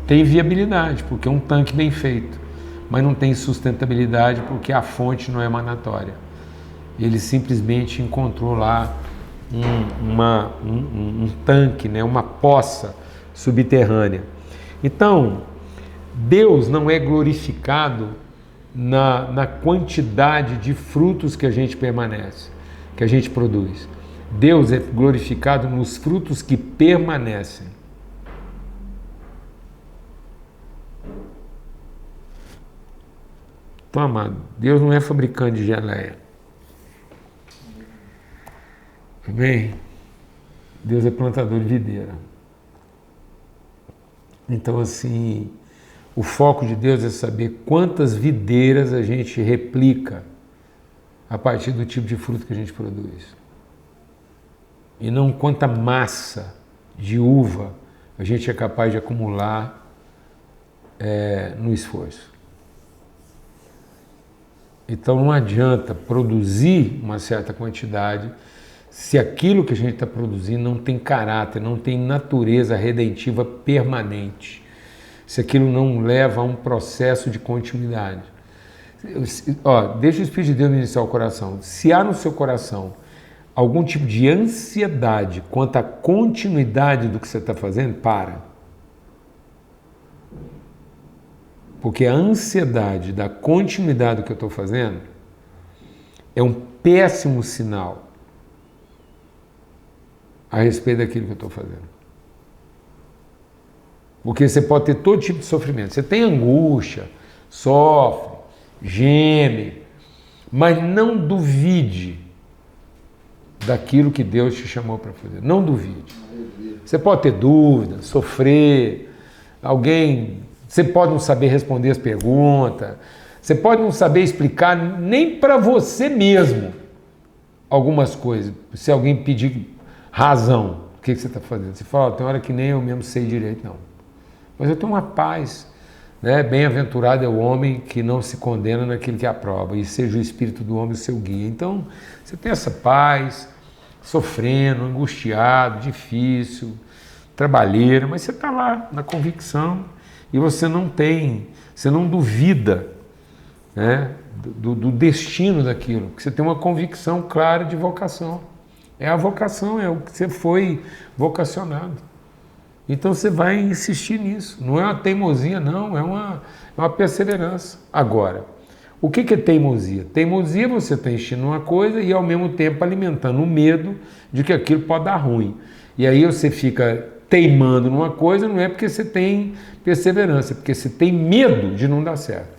Tem viabilidade, porque é um tanque bem feito. Mas não tem sustentabilidade porque a fonte não é emanatória. Ele simplesmente encontrou lá um tanque, né, uma poça subterrânea. Então, Deus não é glorificado na quantidade de frutos que a gente permanece, que a gente produz. Deus é glorificado nos frutos que permanecem. Então, amado, Deus não é fabricante de geleia. Amém? Deus é plantador de videira. Então, assim, o foco de Deus é saber quantas videiras a gente replica a partir do tipo de fruto que a gente produz. E não quanta massa de uva a gente é capaz de acumular no esforço. Então não adianta produzir uma certa quantidade se aquilo que a gente está produzindo não tem caráter, não tem natureza redentiva permanente, se aquilo não leva a um processo de continuidade. Deixa o Espírito de Deus iniciar o coração. Se há no seu coração algum tipo de ansiedade quanto à continuidade do que você está fazendo, para. Porque a ansiedade da continuidade do que eu estou fazendo é um péssimo sinal a respeito daquilo que eu estou fazendo. Porque você pode ter todo tipo de sofrimento. Você tem angústia, sofre, geme, mas não duvide daquilo que Deus te chamou para fazer. Não duvide. Você pode ter dúvidas, sofrer, você pode não saber responder as perguntas, você pode não saber explicar nem para você mesmo algumas coisas. Se alguém pedir razão, o que você está fazendo? Você fala, tem hora que nem eu mesmo sei direito, não. Mas eu tenho uma paz né? Bem-aventurado é o homem que não se condena naquilo que aprova, e seja o Espírito do homem o seu guia. Então, você tem essa paz, sofrendo, angustiado, difícil, trabalheira, mas você está lá na convicção e você não duvida, né, do destino daquilo, porque você tem uma convicção clara de vocação. É a vocação, é o que você foi vocacionado. Então você vai insistir nisso. Não é uma teimosia, não, é uma perseverança. Agora, o que é teimosia? Teimosia você está enchendo uma coisa e ao mesmo tempo alimentando o medo de que aquilo pode dar ruim. E aí você fica teimando numa coisa, não é porque você tem perseverança, é porque você tem medo de não dar certo.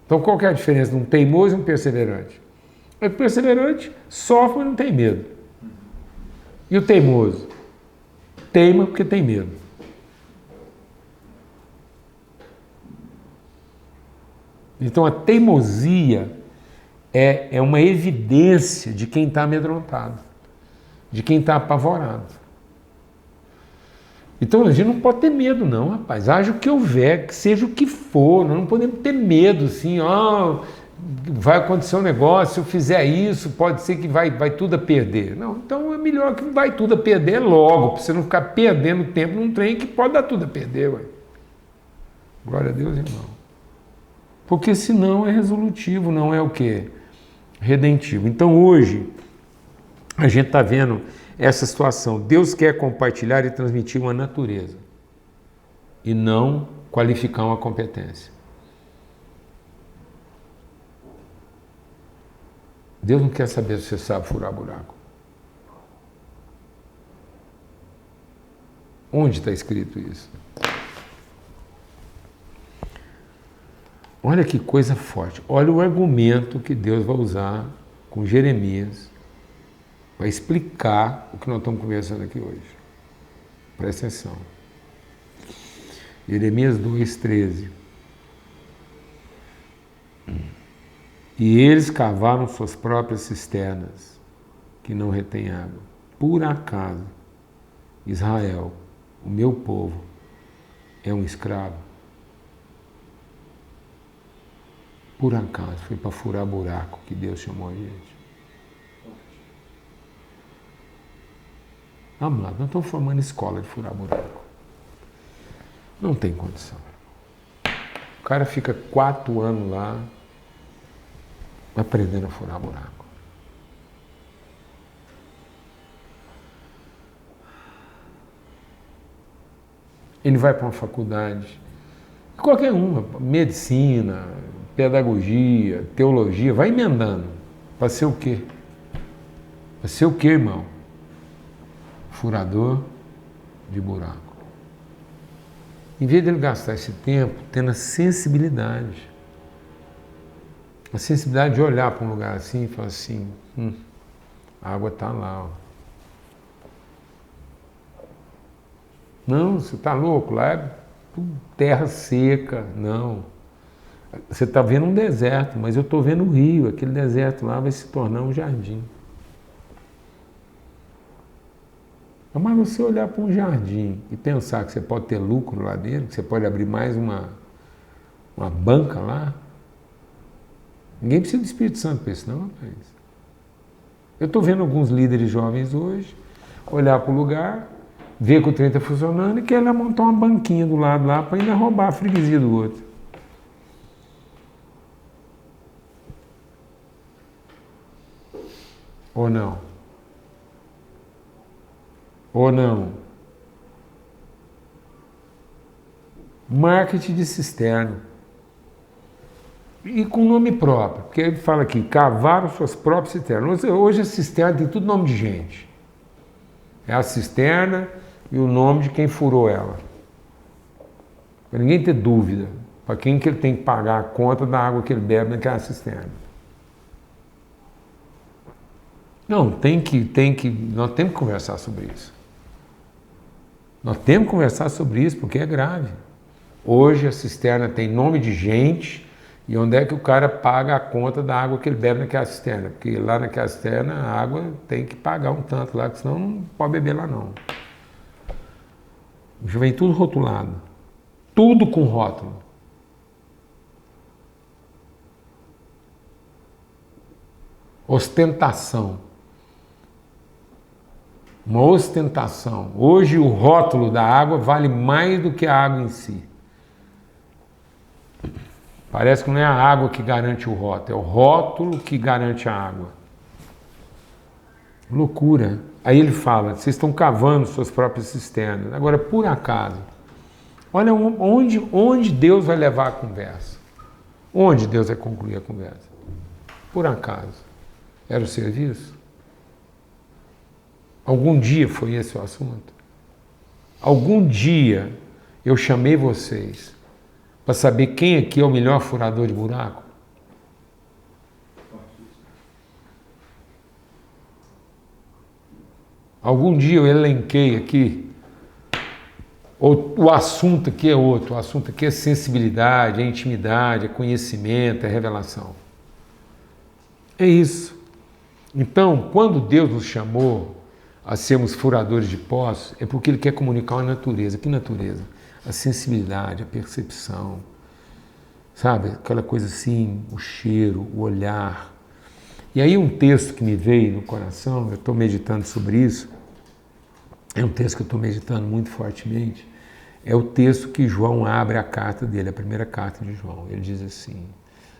Então qual que é a diferença de um teimoso e um perseverante? O perseverante sofre, mas não tem medo. E o teimoso? Teima porque tem medo. Então a teimosia é uma evidência de quem está amedrontado, de quem está apavorado. Então a gente não pode ter medo não, rapaz. Haja o que houver, que seja o que for, nós não podemos ter medo assim, vai acontecer um negócio, se eu fizer isso, pode ser que vai tudo a perder. Não, então é melhor que vai tudo a perder logo, para você não ficar perdendo tempo num trem que pode dar tudo a perder, ué. Glória a Deus, irmão. Porque senão é resolutivo, não é o quê? Redentivo. Então hoje a gente está vendo essa situação. Deus quer compartilhar e transmitir uma natureza e não qualificar uma competência. Deus não quer saber se você sabe furar buraco. Onde está escrito isso? Olha que coisa forte. Olha o argumento que Deus vai usar com Jeremias para explicar o que nós estamos conversando aqui hoje. Presta atenção. Jeremias 2,13. E eles cavaram suas próprias cisternas, que não retêm água. Por acaso, Israel, o meu povo, é um escravo? Por acaso, foi para furar buraco que Deus chamou a gente. Vamos lá, nós estamos formando escola de furar buraco. Não tem condição. O cara fica 4 anos lá, aprendendo a furar buraco. Ele vai para uma faculdade, qualquer uma, medicina, pedagogia, teologia, vai emendando. Para ser o quê? Para ser o quê, irmão? Furador de buraco. Em vez de ele gastar esse tempo tendo a sensibilidade de olhar para um lugar assim e falar assim, a água está lá. Ó. Não, você está louco, lá é terra seca. Não. Você está vendo um deserto, mas eu estou vendo um rio. Aquele deserto lá vai se tornar um jardim. Mas você olhar para um jardim e pensar que você pode ter lucro lá dentro, que você pode abrir mais uma banca lá, ninguém precisa do Espírito Santo para isso, não, rapaz. Eu estou vendo alguns líderes jovens hoje olhar para o lugar, ver que o trem está funcionando e querer montar uma banquinha do lado lá para ainda roubar a freguesia do outro. Ou não? Ou não? Marketing de cisterna. E com nome próprio, porque ele fala aqui, cavaram suas próprias cisternas. Hoje a cisterna tem tudo nome de gente. É a cisterna e o nome de quem furou ela. Para ninguém ter dúvida, para quem que ele tem que pagar a conta da água que ele bebe naquela cisterna. Não, nós temos que conversar sobre isso. Nós temos que conversar sobre isso porque é grave. Hoje a cisterna tem nome de gente e onde é que o cara paga a conta da água que ele bebe naquela cisterna? Porque lá naquela cisterna a água tem que pagar um tanto lá, senão não pode beber lá não. Já vem tudo rotulado. tudo com rótulo. Ostentação. Uma ostentação. Hoje o rótulo da água vale mais do que a água em si. Parece que não é a água que garante o rótulo, é o rótulo que garante a água. Loucura. Aí ele fala, vocês estão cavando suas próprias cisternas. Agora, por acaso, olha onde Deus vai levar a conversa. Onde Deus vai concluir a conversa? Por acaso. Era o serviço? Algum dia foi esse o assunto? Algum dia eu chamei vocês para saber quem aqui é o melhor furador de buraco? Algum dia eu elenquei aqui, ou o assunto aqui é outro, o assunto aqui é sensibilidade, é intimidade, é conhecimento, é revelação. É isso. Então, quando Deus nos chamou a sermos furadores de poços, é porque Ele quer comunicar uma natureza. Que natureza? A sensibilidade, a percepção, sabe? Aquela coisa assim, o cheiro, o olhar. E aí um texto que me veio no coração, eu estou meditando sobre isso, é um texto que eu estou meditando muito fortemente, é o texto que João abre a carta dele, a primeira carta de João. Ele diz assim,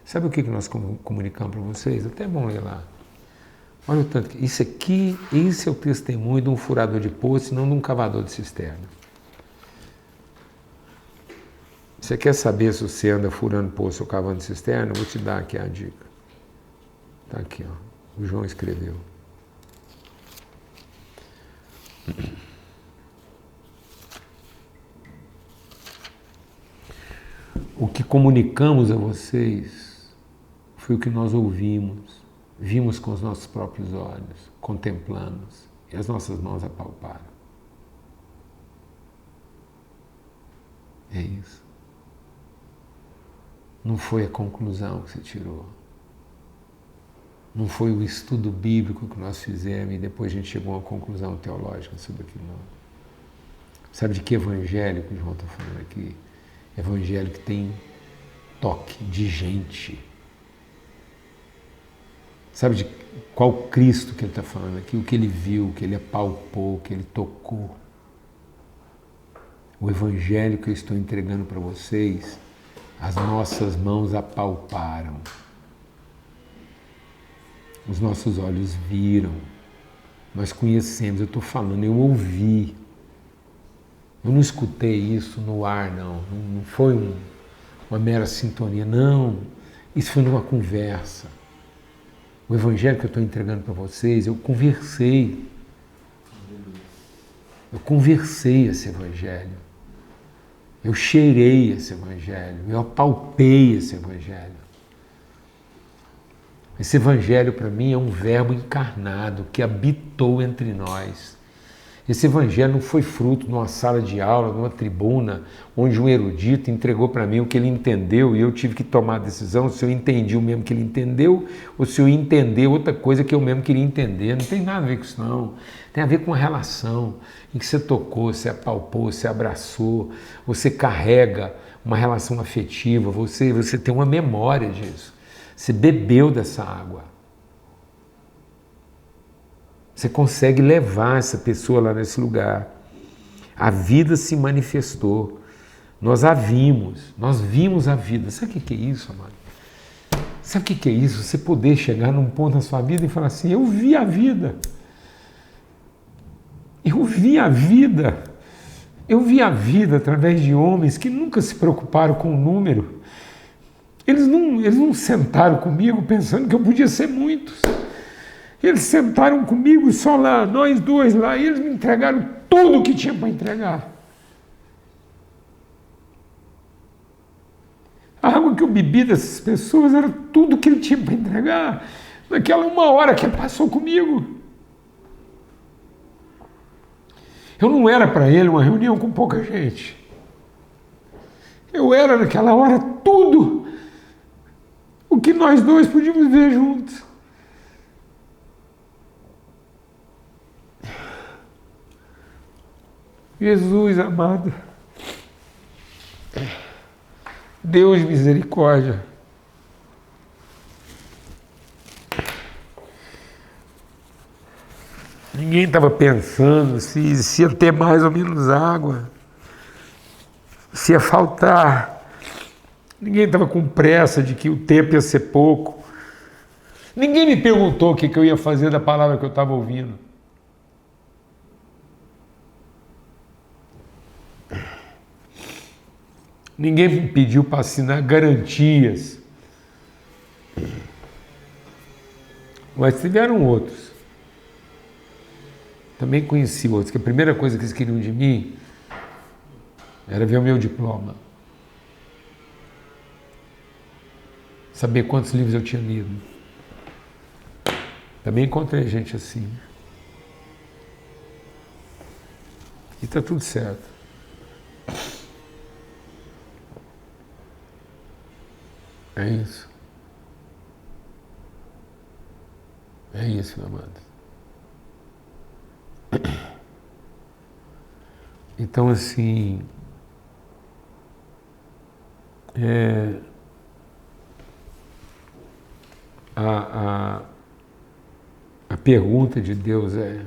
sabe o que nós comunicamos para vocês? Até é bom ler lá. Olha o tanto que isso aqui, esse é o testemunho de um furador de poço e não de um cavador de cisterna. Você quer saber se você anda furando poço ou cavando cisterna? Eu vou te dar aqui a dica. Está aqui, ó. O João escreveu. O que comunicamos a vocês foi o que nós ouvimos, vimos com os nossos próprios olhos, contemplamos e as nossas mãos apalparam. É isso. Não foi a conclusão que você tirou. Não foi o estudo bíblico que nós fizemos e depois a gente chegou a uma conclusão teológica sobre aquilo. Não. Sabe de que evangelho que o João está falando aqui? Evangelho que tem toque de gente. Sabe de qual Cristo que ele está falando aqui? O que ele viu, o que ele apalpou, o que ele tocou. O evangelho que eu estou entregando para vocês, as nossas mãos apalparam. Os nossos olhos viram. Nós conhecemos, eu estou falando, eu ouvi. Eu não escutei isso no ar, não. Não foi uma mera sintonia, não. Isso foi numa conversa. O evangelho que eu estou entregando para vocês, eu conversei. Eu conversei esse evangelho. Eu cheirei esse evangelho. Eu apalpei esse evangelho. Esse evangelho para mim é um verbo encarnado que habitou entre nós. Esse evangelho não foi fruto de uma sala de aula, de uma tribuna, onde um erudito entregou para mim o que ele entendeu e eu tive que tomar a decisão se eu entendi o mesmo que ele entendeu ou se eu entender outra coisa que eu mesmo queria entender. Não tem nada a ver com isso, não. Tem a ver com uma relação em que você tocou, você apalpou, você abraçou, você carrega uma relação afetiva, você tem uma memória disso. Você bebeu dessa água. Você consegue levar essa pessoa lá nesse lugar. A vida se manifestou. Nós a vimos. Nós vimos a vida. Sabe o que é isso, amado? Sabe o que é isso? Você poder chegar num ponto na sua vida e falar assim, eu vi a vida. Eu vi a vida. Eu vi a vida através de homens que nunca se preocuparam com o número. Eles não sentaram comigo pensando que eu podia ser muitos. Eles sentaram comigo só lá, nós dois lá, e eles me entregaram tudo o que tinha para entregar. A água que eu bebi dessas pessoas era tudo que ele tinha para entregar. Naquela uma hora que passou comigo. Eu não era para ele uma reunião com pouca gente. Eu era naquela hora tudo o que nós dois podíamos ver juntos. Jesus amado, Deus de misericórdia. Ninguém estava pensando se ia ter mais ou menos água, se ia faltar. Ninguém estava com pressa de que o tempo ia ser pouco. Ninguém me perguntou o que eu ia fazer da palavra que eu estava ouvindo. Ninguém me pediu para assinar garantias. Mas tiveram outros. Também conheci outros, que a primeira coisa que eles queriam de mim era ver o meu diploma. Saber quantos livros eu tinha lido. Também encontrei gente assim. E está tudo certo. É isso. É isso, meu amado. Então, assim, a pergunta de Deus é: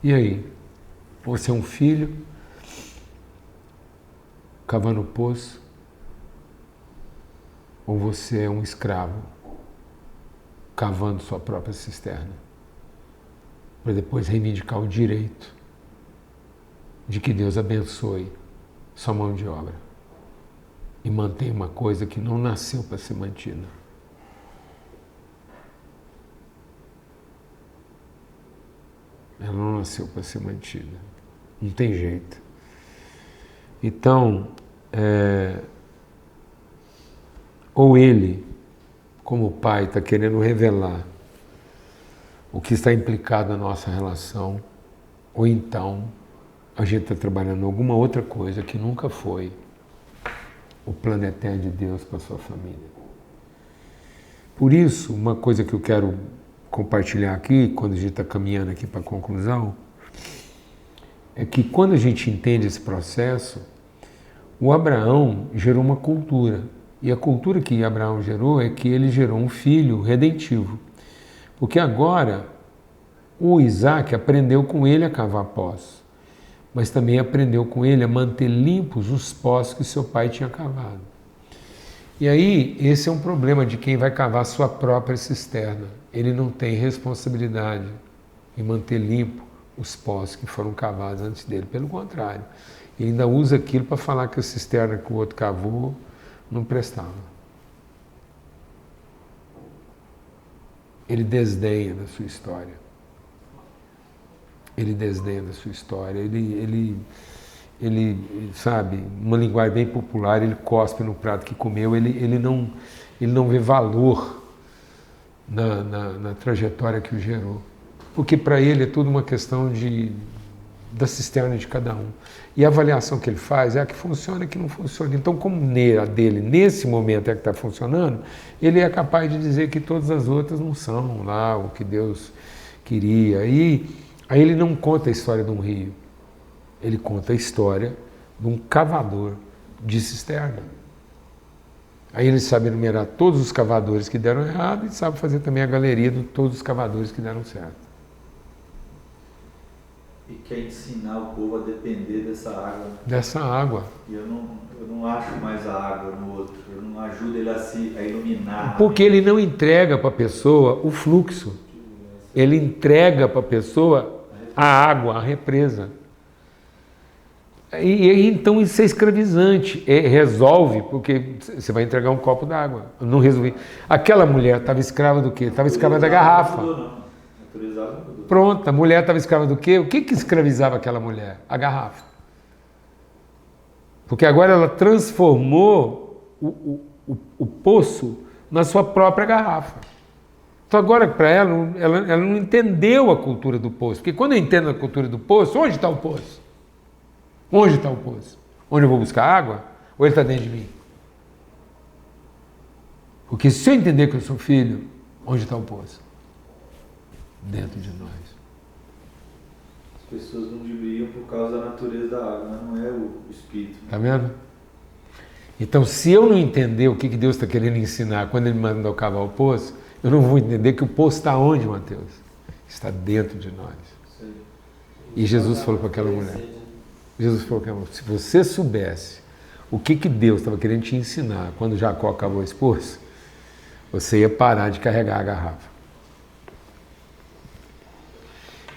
e aí? Você é um filho cavando poço? Ou você é um escravo cavando sua própria cisterna? Para depois reivindicar o direito de que Deus abençoe sua mão de obra e mantenha uma coisa que não nasceu para ser mantida. Ela não nasceu para ser mantida. Não tem jeito. Então, ou ele, como pai, está querendo revelar o que está implicado na nossa relação, ou então a gente está trabalhando em alguma outra coisa que nunca foi o plano eterno de Deus para a sua família. Por isso, uma coisa que eu quero compartilhar aqui, quando a gente está caminhando aqui para a conclusão, é que quando a gente entende esse processo, o Abraão gerou uma cultura. E a cultura que Abraão gerou é que ele gerou um filho redentivo. Porque agora o Isaac aprendeu com ele a cavar poços, mas também aprendeu com ele a manter limpos os poços que seu pai tinha cavado. E aí, esse é um problema de quem vai cavar sua própria cisterna. Ele não tem responsabilidade em manter limpo os poços que foram cavados antes dele. Pelo contrário, ele ainda usa aquilo para falar que a cisterna que o outro cavou não prestava. Ele desdenha da sua história. Ele desdenha da sua história. Ele, sabe, uma linguagem bem popular, ele cospe no prato que comeu, ele não vê valor na trajetória que o gerou. Porque para ele é tudo uma questão da cisterna de cada um. E a avaliação que ele faz é a que funciona e a que não funciona. Então, como a dele, nesse momento, é que está funcionando, ele é capaz de dizer que todas as outras não são lá o que Deus queria. E aí ele não conta a história de um rio. Ele conta a história de um cavador de cisterna. Aí ele sabe enumerar todos os cavadores que deram errado e sabe fazer também a galeria de todos os cavadores que deram certo. E quer ensinar o povo a depender dessa água. Dessa água. E eu não acho mais a água no outro. Eu não ajudo ele a iluminar. Porque ele não entrega para a pessoa o fluxo. Ele entrega para a pessoa a água, a represa. E então isso é escravizante. Resolve, porque você vai entregar um copo d'água. Não resolvi. Aquela mulher estava escrava do quê? Estava escrava da garrafa. Pronto, a mulher estava escrava do quê? O que escravizava aquela mulher? A garrafa. Porque agora ela transformou o poço na sua própria garrafa. Então agora, para ela não entendeu a cultura do poço. Porque quando eu entendo a cultura do poço, onde está o poço? Onde está o poço? Onde eu vou buscar água? Ou ele está dentro de mim? Porque se eu entender que eu sou filho, onde está o poço? Dentro de nós. As pessoas não ludibriam por causa da natureza da água, mas não é o espírito. Tá vendo? Então, se eu não entender o que Deus está querendo ensinar quando Ele me mandou cavar o poço, eu não vou entender que o poço está onde, Mateus? Está dentro de nós. E Jesus falou para aquela mulher, Jesus falou para ela, se você soubesse o que Deus estava querendo te ensinar quando Jacó cavou esse poço, você ia parar de carregar a garrafa.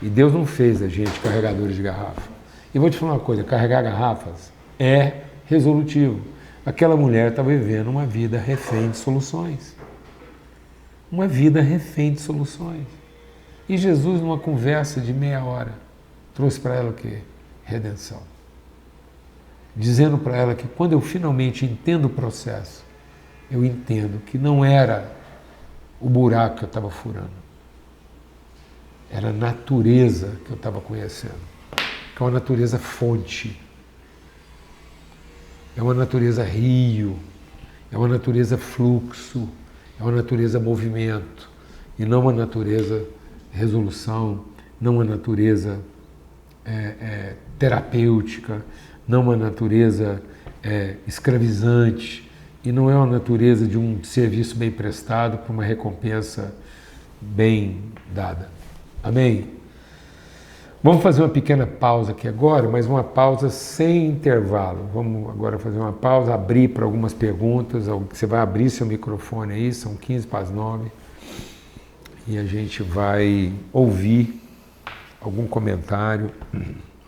E Deus não fez a gente carregadores de garrafa. E vou te falar uma coisa, carregar garrafas é resolutivo. Aquela mulher estava vivendo uma vida refém de soluções. Uma vida refém de soluções. E Jesus, numa conversa de meia hora, trouxe para ela o quê? Redenção. Dizendo para ela que quando eu finalmente entendo o processo, eu entendo que não era o buraco que eu estava furando. Era a natureza que eu estava conhecendo. Que é uma natureza fonte. É uma natureza rio, é uma natureza fluxo, é uma natureza movimento, e não uma natureza resolução, não uma natureza terapêutica, não uma natureza escravizante, e não é uma natureza de um serviço bem prestado para uma recompensa bem dada. Amém? Vamos fazer uma pequena pausa aqui agora, mas uma pausa sem intervalo. Vamos agora fazer uma pausa, abrir para algumas perguntas. Você vai abrir seu microfone aí, são 15 para as 9. E a gente vai ouvir algum comentário,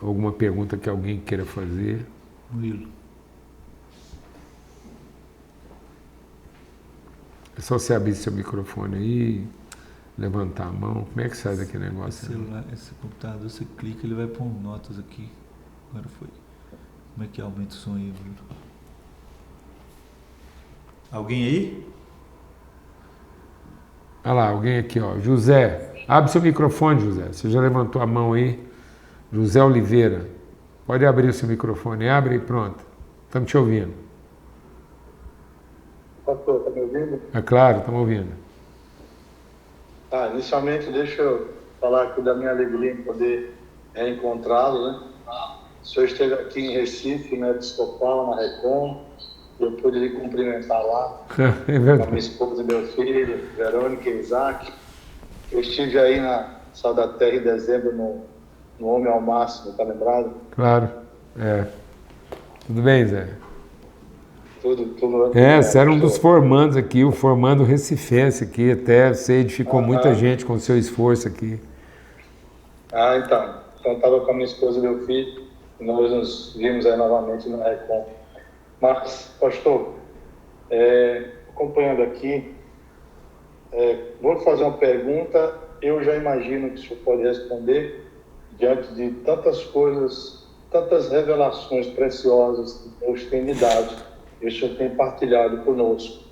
alguma pergunta que alguém queira fazer. Murilo. É só você abrir seu microfone aí, levantar a mão. Como é que sai daquele negócio? Esse celular, esse computador, você clica, ele vai pôr notas aqui. Agora foi. Como é que aumenta o som aí, Bruno? Alguém aí? Olha lá, alguém aqui, ó. José, abre seu microfone, José. Você já levantou a mão aí? José Oliveira. Pode abrir o seu microfone. Abre e pronto. Estamos te ouvindo. Pastor, está me ouvindo? É claro, estamos ouvindo. Inicialmente, deixa eu falar aqui da minha alegria em poder reencontrá-lo, né? O senhor esteve aqui em Recife, na Episcopal, na Recom, eu pude lhe cumprimentar lá, É com a verdade. minha esposa e meu filho, Verônica e Isaac. Eu estive aí na Sal da Terra em dezembro, no Homem ao Máximo, tá lembrado? Claro. É. Tudo bem, Zé? Tudo Você era um dos formandos aqui, o formando recifense aqui, até você edificou muita gente com o seu esforço aqui. Então estava com a minha esposa e meu filho, e nós nos vimos aí novamente na Recom. Mas, pastor, acompanhando aqui, vou fazer uma pergunta, eu já imagino que o senhor pode responder, diante de tantas coisas, tantas revelações preciosas que Deus tem me dado, e o senhor tem partilhado conosco.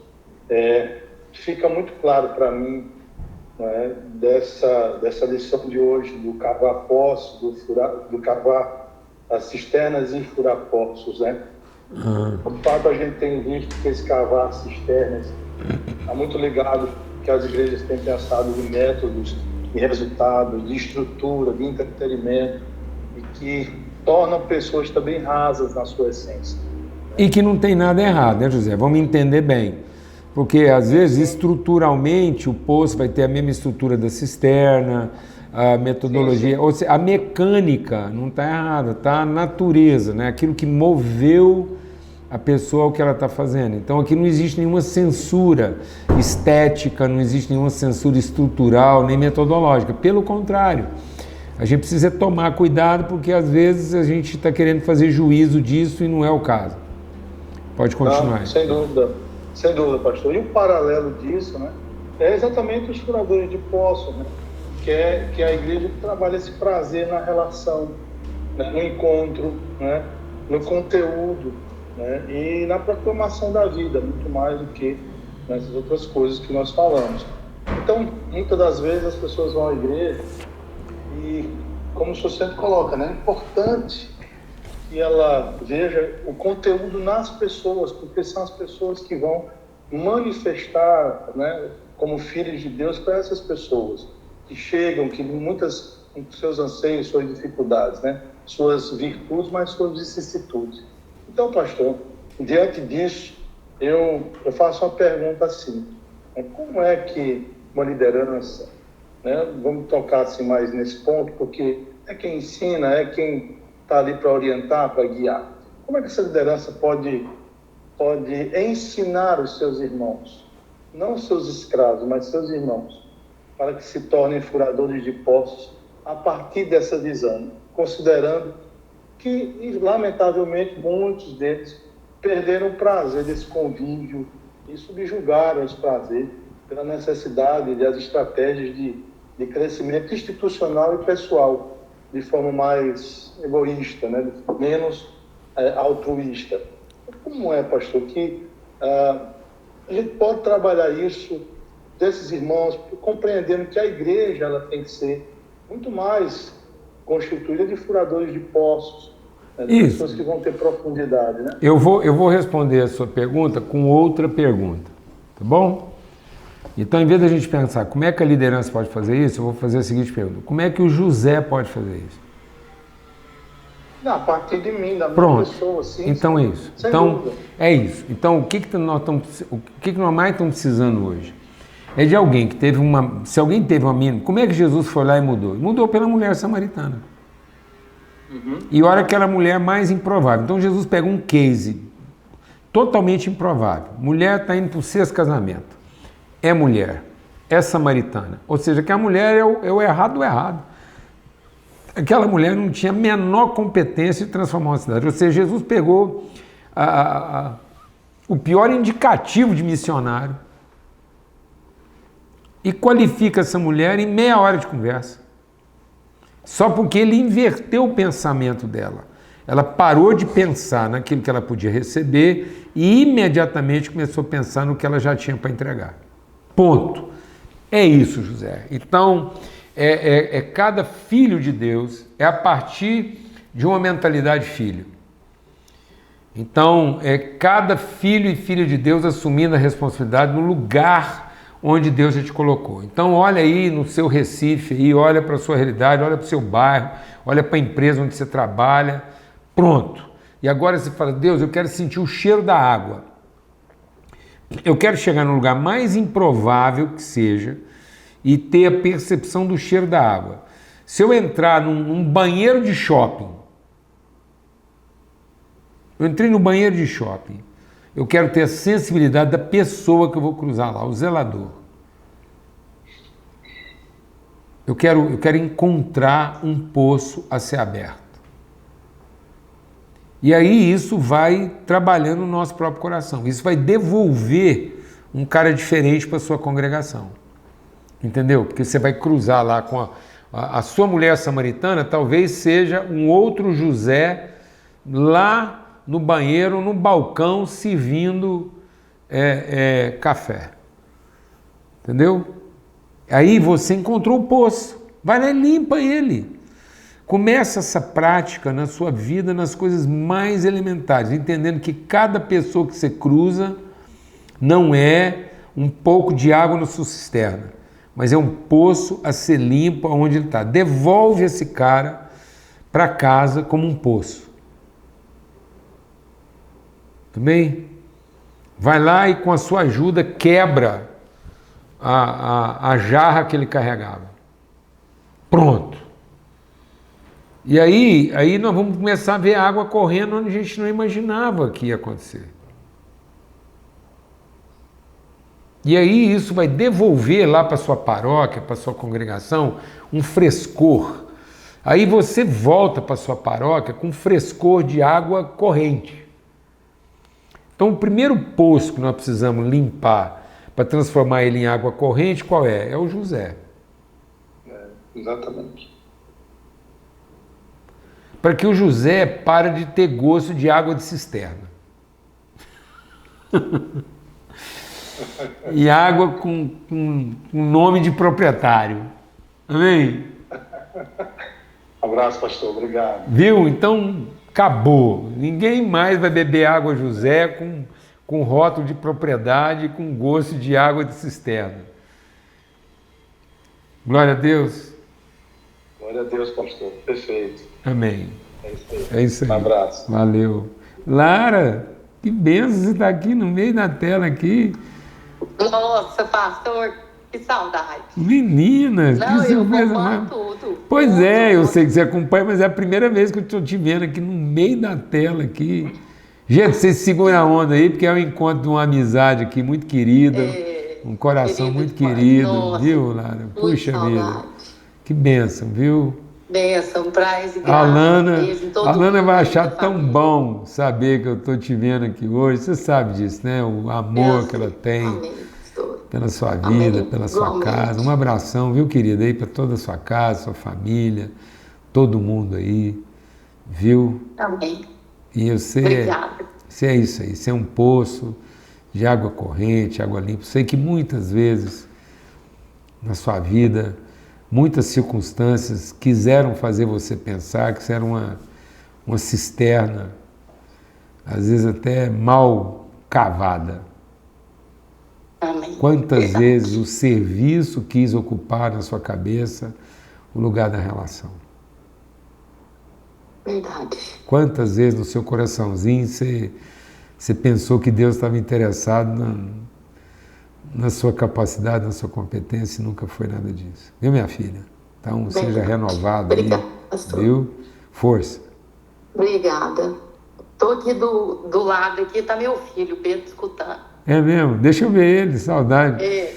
Fica muito claro para mim, né, dessa lição de hoje, do cavar poços, do cavar as cisternas e furar poços, né? De fato, a gente tem visto que esse cavar cisternas está muito ligado que as igrejas têm pensado em métodos, de resultados, de estrutura, de entretenimento, e que tornam pessoas também rasas na sua essência. E que não tem nada errado, né, José? Vamos entender bem. Porque, às vezes, estruturalmente, o poço vai ter a mesma estrutura da cisterna, a metodologia, ou seja, a mecânica não está errada, está a natureza, né? Aquilo que moveu a pessoa ao que ela está fazendo. Então, aqui não existe nenhuma censura estética, não existe nenhuma censura estrutural, nem metodológica. Pelo contrário, a gente precisa tomar cuidado, porque, às vezes, a gente está querendo fazer juízo disso e não é o caso. Pode continuar. Não, sem dúvida, pastor. E o paralelo disso, né, é exatamente os furadores de poços, né, que é a igreja que trabalha esse prazer na relação, né, no encontro, né, no conteúdo, né, e na proclamação da vida, muito mais do que nessas outras coisas que nós falamos. Então, muitas das vezes as pessoas vão à igreja e, como o senhor sempre coloca, né, é importante que ela veja o conteúdo nas pessoas, porque são as pessoas que vão manifestar, né, como filhos de Deus para essas pessoas que chegam, que muitas com seus anseios, suas dificuldades, né, suas virtudes, mas suas vicissitudes. Então, pastor, Diante disso, eu faço uma pergunta assim: como é que uma liderança, né, vamos tocar assim mais nesse ponto, porque é quem ensina, é quem está ali para orientar, para guiar. Como é que essa liderança pode ensinar os seus irmãos, não seus escravos, mas seus irmãos, para que se tornem furadores de poços a partir dessa visão, considerando que, lamentavelmente, muitos deles perderam o prazer desse convívio e subjugaram esse prazer pela necessidade das estratégias de crescimento institucional e pessoal, de forma mais egoísta, né? Menos altruísta. Como é, pastor, que a gente pode trabalhar isso desses irmãos, compreendendo que a igreja ela tem que ser muito mais constituída de furadores de poços, né, de pessoas que vão ter profundidade, né? Eu vou responder a sua pergunta com outra pergunta, tá bom? Então, em vez da gente pensar como é que a liderança pode fazer isso, eu vou fazer a seguinte pergunta: como é que o José pode fazer isso? A partir de mim, da minha Pronto. pessoa, sim. Então é isso. Então é isso. Então o que nós mais estamos precisando hoje é de alguém que teve uma. Se alguém teve uma mínima, como é que Jesus foi lá e mudou? Mudou pela mulher samaritana. E olha aquela mulher mais improvável. Então Jesus pega um case totalmente improvável. Mulher está indo para o 6º casamento. É mulher, é samaritana. Ou seja, que a mulher é o errado do errado. Aquela mulher não tinha a menor competência de transformar uma cidade. Ou seja, Jesus pegou o pior indicativo de missionário e qualifica essa mulher em meia hora de conversa. Só porque ele inverteu o pensamento dela. Ela parou de pensar naquilo que ela podia receber e imediatamente começou a pensar no que ela já tinha para entregar. Ponto. É isso, José. Então, cada filho de Deus é a partir de uma mentalidade filho. Então, é cada filho e filha de Deus assumindo a responsabilidade no lugar onde Deus já te colocou. Então, olha aí no seu Recife, aí, olha para a sua realidade, olha para o seu bairro, olha para a empresa onde você trabalha, pronto. E agora você fala: Deus, eu quero sentir o cheiro da água. Eu quero chegar no lugar mais improvável que seja e ter a percepção do cheiro da água. Se eu entrar num banheiro de shopping, eu entrei no banheiro de shopping, eu quero ter a sensibilidade da pessoa que eu vou cruzar lá, o zelador. Eu quero encontrar um poço a ser aberto. E aí isso vai trabalhando no nosso próprio coração. Isso vai devolver um cara diferente para a sua congregação. Entendeu? Porque você vai cruzar lá com a sua mulher samaritana, talvez seja um outro José lá no banheiro, no balcão, servindo café. Entendeu? Aí você encontrou o poço. Vai lá e limpa ele. Começa essa prática na sua vida, nas coisas mais elementares, entendendo que cada pessoa que você cruza não é um pouco de água na sua cisterna, mas é um poço a ser limpo onde ele está. Devolve esse cara para casa como um poço. Também vai lá e com a sua ajuda quebra a jarra que ele carregava. Pronto. E aí nós vamos começar a ver a água correndo onde a gente não imaginava que ia acontecer. E aí isso vai devolver lá para a sua paróquia, para a sua congregação, um frescor. Aí você volta para a sua paróquia com frescor de água corrente. Então o primeiro poço que nós precisamos limpar para transformar ele em água corrente, qual é? É o José. Exatamente. Para que o José pare de ter gosto de água de cisterna. E água com nome de proprietário. Amém? Abraço, pastor. Obrigado. Viu? Então, acabou. Ninguém mais vai beber água José com rótulo de propriedade, com gosto de água de cisterna. Glória a Deus. Glória a Deus, pastor. Perfeito. Amém. É isso aí. É isso aí. Um abraço. Valeu. Lara, Que benção você estar aqui no meio da tela aqui. Nossa, pastor, que saudade. Meninas, Não, que eu surpresa. acompanho tudo. Pois Tudo, é, eu tudo. sei que você acompanha, mas é a primeira vez que eu estou te vendo aqui no meio da tela aqui. Gente, vocês seguram a onda aí, porque é o encontro de uma amizade aqui muito querida, um coração Querido muito demais. querido, Nossa, viu, Lara? muita Puxa vida, saudade. que bênção, viu? Bênção, praz e A graça. Alana, Beijo em todo a Alana mundo vai aí achar da tão família. bom saber que eu estou te vendo aqui hoje. Você sabe disso, né? O amor Eu que ela sei. tem Amém, pastor. pela sua Amém. vida, pela sua Igualmente. casa. Um abração, viu, querida, aí para toda a sua casa, sua família, todo mundo aí, viu? Amém. E você, Obrigada. você é isso aí, você é um poço de água corrente, água limpa. Sei que muitas vezes na sua vida, muitas circunstâncias quiseram fazer você pensar que você era uma cisterna, às vezes até mal cavada. Amém. Quantas Verdade. vezes o serviço quis ocupar na sua cabeça o lugar da relação? Verdade. Quantas vezes no seu coraçãozinho você pensou que Deus estava interessado na sua capacidade, na sua competência e nunca foi nada disso. Viu, minha filha? Então, seja renovada aí, Obrigada, pastor. viu? Força. Obrigada. Tô aqui do lado aqui, tá meu filho, Pedro, escutando. É mesmo? Deixa eu ver ele, saudade. É.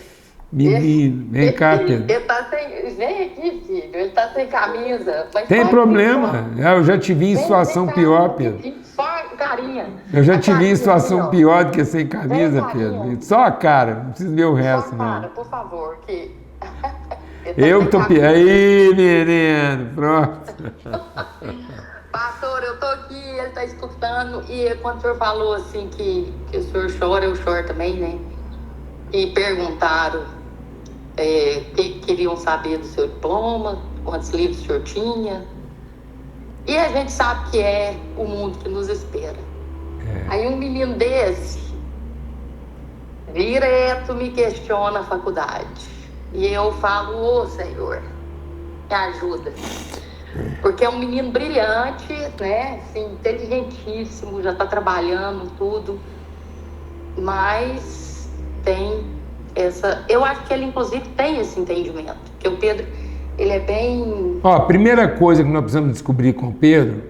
Menino, vem cá, Pedro. Ele tá sem. Vem aqui, filho. Ele tá sem camisa. Mas Tem só problema. aqui, Eu já te vi em só. situação Vem cá, pior, aqui, Pedro. aqui, só a carinha. Eu já A te vi em carinha situação aqui, ó. pior do que sem camisa, Vem, Pedro. carinha. Só a cara, não precisa ver o resto, Só a cara, não. por favor. Que... Eu que tô pior. Aí, menino, pronto. Pastor, eu tô aqui, ele tá escutando. E quando o senhor falou assim que o senhor chora, eu choro também, né? E perguntaram que queriam saber do seu diploma, quantos livros o senhor tinha. E a gente sabe que é o mundo que nos espera. Aí um menino desse, direto me questiona a faculdade. E eu falo, ô Senhor, me ajuda. Porque é um menino brilhante, né? Assim, inteligentíssimo, já está trabalhando tudo. Mas tem essa... Eu acho que ele, inclusive, tem esse entendimento. Porque o Pedro, ele é bem... Ó, a primeira coisa que nós precisamos descobrir com o Pedro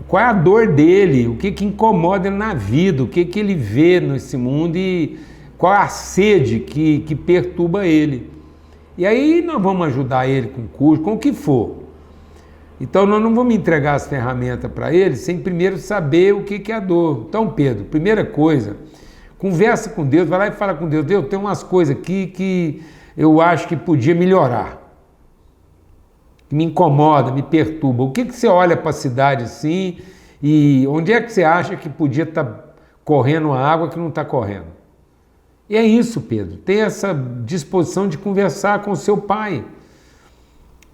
qual é a dor dele, o que incomoda ele na vida, o que ele vê nesse mundo e qual é a sede que perturba ele. E aí nós vamos ajudar ele com curso, com o que for. Então nós não vamos entregar as ferramentas para ele sem primeiro saber o que é a dor. Então, Pedro, primeira coisa, conversa com Deus, vai lá e fala com Deus, Deus, tem umas coisas aqui que eu acho que podia melhorar. Que me incomoda, me perturba. O que você olha para a cidade assim e onde é que você acha que podia estar correndo a água que não está correndo? E é isso, Pedro, ter essa disposição de conversar com o seu pai.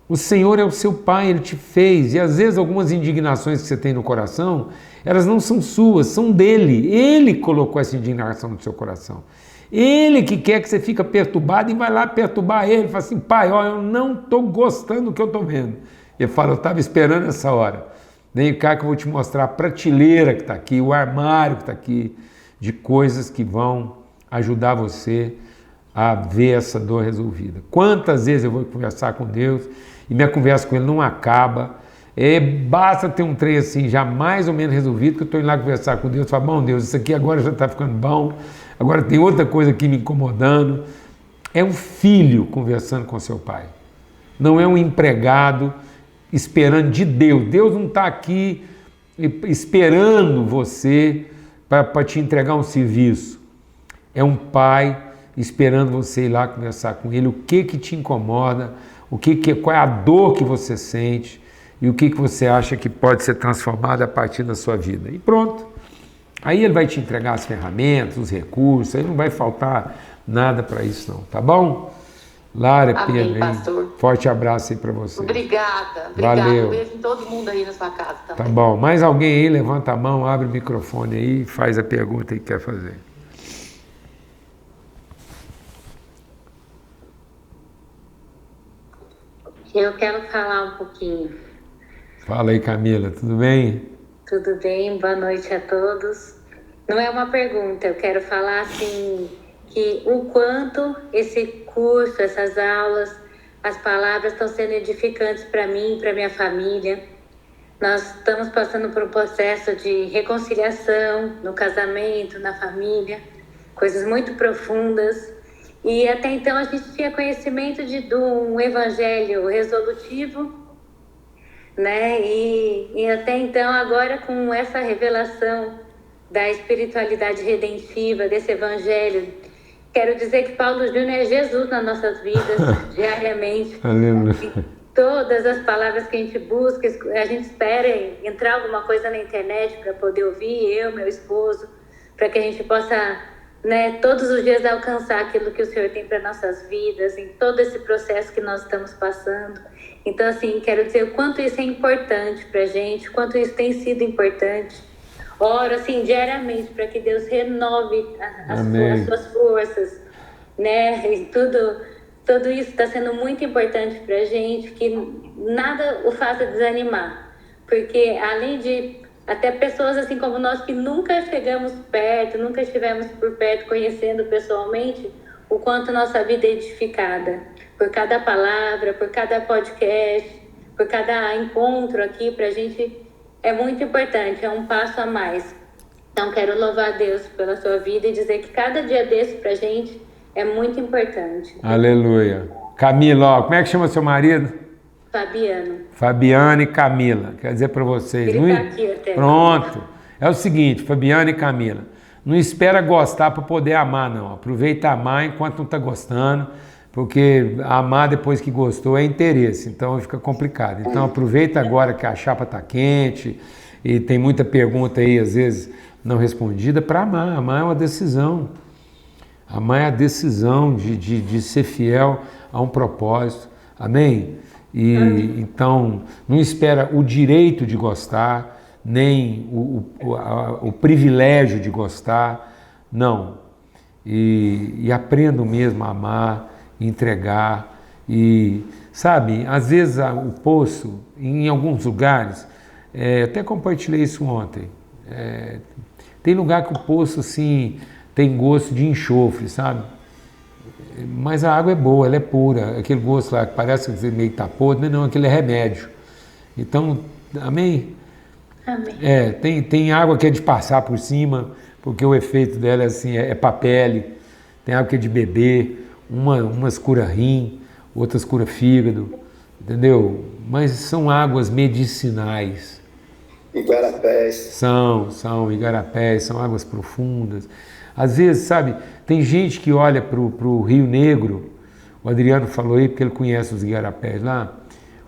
O Senhor é o seu pai, Ele te fez. E às vezes algumas indignações que você tem no coração, elas não são suas, são dele. Ele colocou essa indignação no seu coração. Ele que quer que você fique perturbado e vai lá perturbar ele. Fala assim, pai, ó, eu não estou gostando do que eu estou vendo. Ele fala, eu estava esperando essa hora. Vem cá que eu vou te mostrar a prateleira que está aqui, o armário que está aqui, de coisas que vão ajudar você a ver essa dor resolvida. Quantas vezes eu vou conversar com Deus e minha conversa com Ele não acaba. Basta ter um trem assim, já mais ou menos resolvido, que eu estou indo lá conversar com Deus e falo, bom Deus, isso aqui agora já está ficando bom, agora tem outra coisa aqui me incomodando. É um filho conversando com seu pai, não é um empregado esperando de Deus. Deus não está aqui esperando você para te entregar um serviço. É um pai esperando você ir lá conversar com ele, o que te incomoda, qual é a dor que você sente e o que você acha que pode ser transformado a partir da sua vida. E pronto. Aí ele vai te entregar as ferramentas, os recursos, aí não vai faltar nada para isso não, tá bom? Lara, Amém, Pedro, pastor. forte abraço aí para você. Obrigada. Valeu. Um beijo em todo mundo aí na sua casa também. Tá bom. Mais alguém aí, levanta a mão, abre o microfone aí e faz a pergunta que quer fazer. Eu quero falar um pouquinho. Fala aí, Camila, tudo bem? Tudo bem? Boa noite a todos. Não é uma pergunta, eu quero falar assim que o quanto esse curso, essas aulas, as palavras estão sendo edificantes para mim, para minha família. Nós estamos passando por um processo de reconciliação no casamento, na família, coisas muito profundas. E até então a gente tinha conhecimento de um evangelho resolutivo, né? E até então, agora com essa revelação da espiritualidade redentiva, desse evangelho, quero dizer que Paulo Júnior é Jesus nas nossas vidas, diariamente. Aleluia. Todas as palavras que a gente busca, a gente espera entrar alguma coisa na internet para poder ouvir, eu, meu esposo, para que a gente possa, né, todos os dias alcançar aquilo que o Senhor tem para nossas vidas, em todo esse processo que nós estamos passando. Então, assim, quero dizer o quanto isso é importante para a gente, o quanto isso tem sido importante. Oro, assim, diariamente para que Deus renove as suas forças, né, e tudo isso está sendo muito importante para a gente, que nada o faça desanimar, porque além de até pessoas assim como nós que nunca chegamos perto, nunca estivemos por perto conhecendo pessoalmente, o quanto nossa vida é edificada por cada palavra, por cada podcast, por cada encontro aqui, para a gente é muito importante, é um passo a mais. Então quero louvar a Deus pela sua vida e dizer que cada dia desse para a gente é muito importante. Aleluia. Camila, ó, como é que chama seu marido? Fabiano. Fabiana e Camila. Quer dizer para vocês. Ele tá aqui até. Pronto. É o seguinte, Fabiana e Camila. Não espera gostar para poder amar, não. Aproveita amar enquanto não está gostando, porque amar depois que gostou é interesse, então fica complicado. Então aproveita agora que a chapa está quente e tem muita pergunta aí, às vezes, não respondida, para amar. Amar é uma decisão. Amar é a decisão de ser fiel a um propósito. Amém? E então, não espera o direito de gostar, nem o privilégio de gostar. Não. E aprendam mesmo a amar, entregar. E, sabe, às vezes o poço, em alguns lugares, até compartilhei isso ontem, tem lugar que o poço, assim, tem gosto de enxofre, sabe? Mas a água é boa, ela é pura. Aquele gosto lá que parece que meio que tá podre, não, aquele é remédio. Então, amém? Amém. Tem água que é de passar por cima, porque o efeito dela assim, é para a pele. Tem água que é de beber, umas cura rim, outras cura fígado, entendeu? Mas são águas medicinais. Igarapés. São igarapés, são águas profundas. Às vezes, sabe, tem gente que olha para o Rio Negro, o Adriano falou aí porque ele conhece os igarapés lá.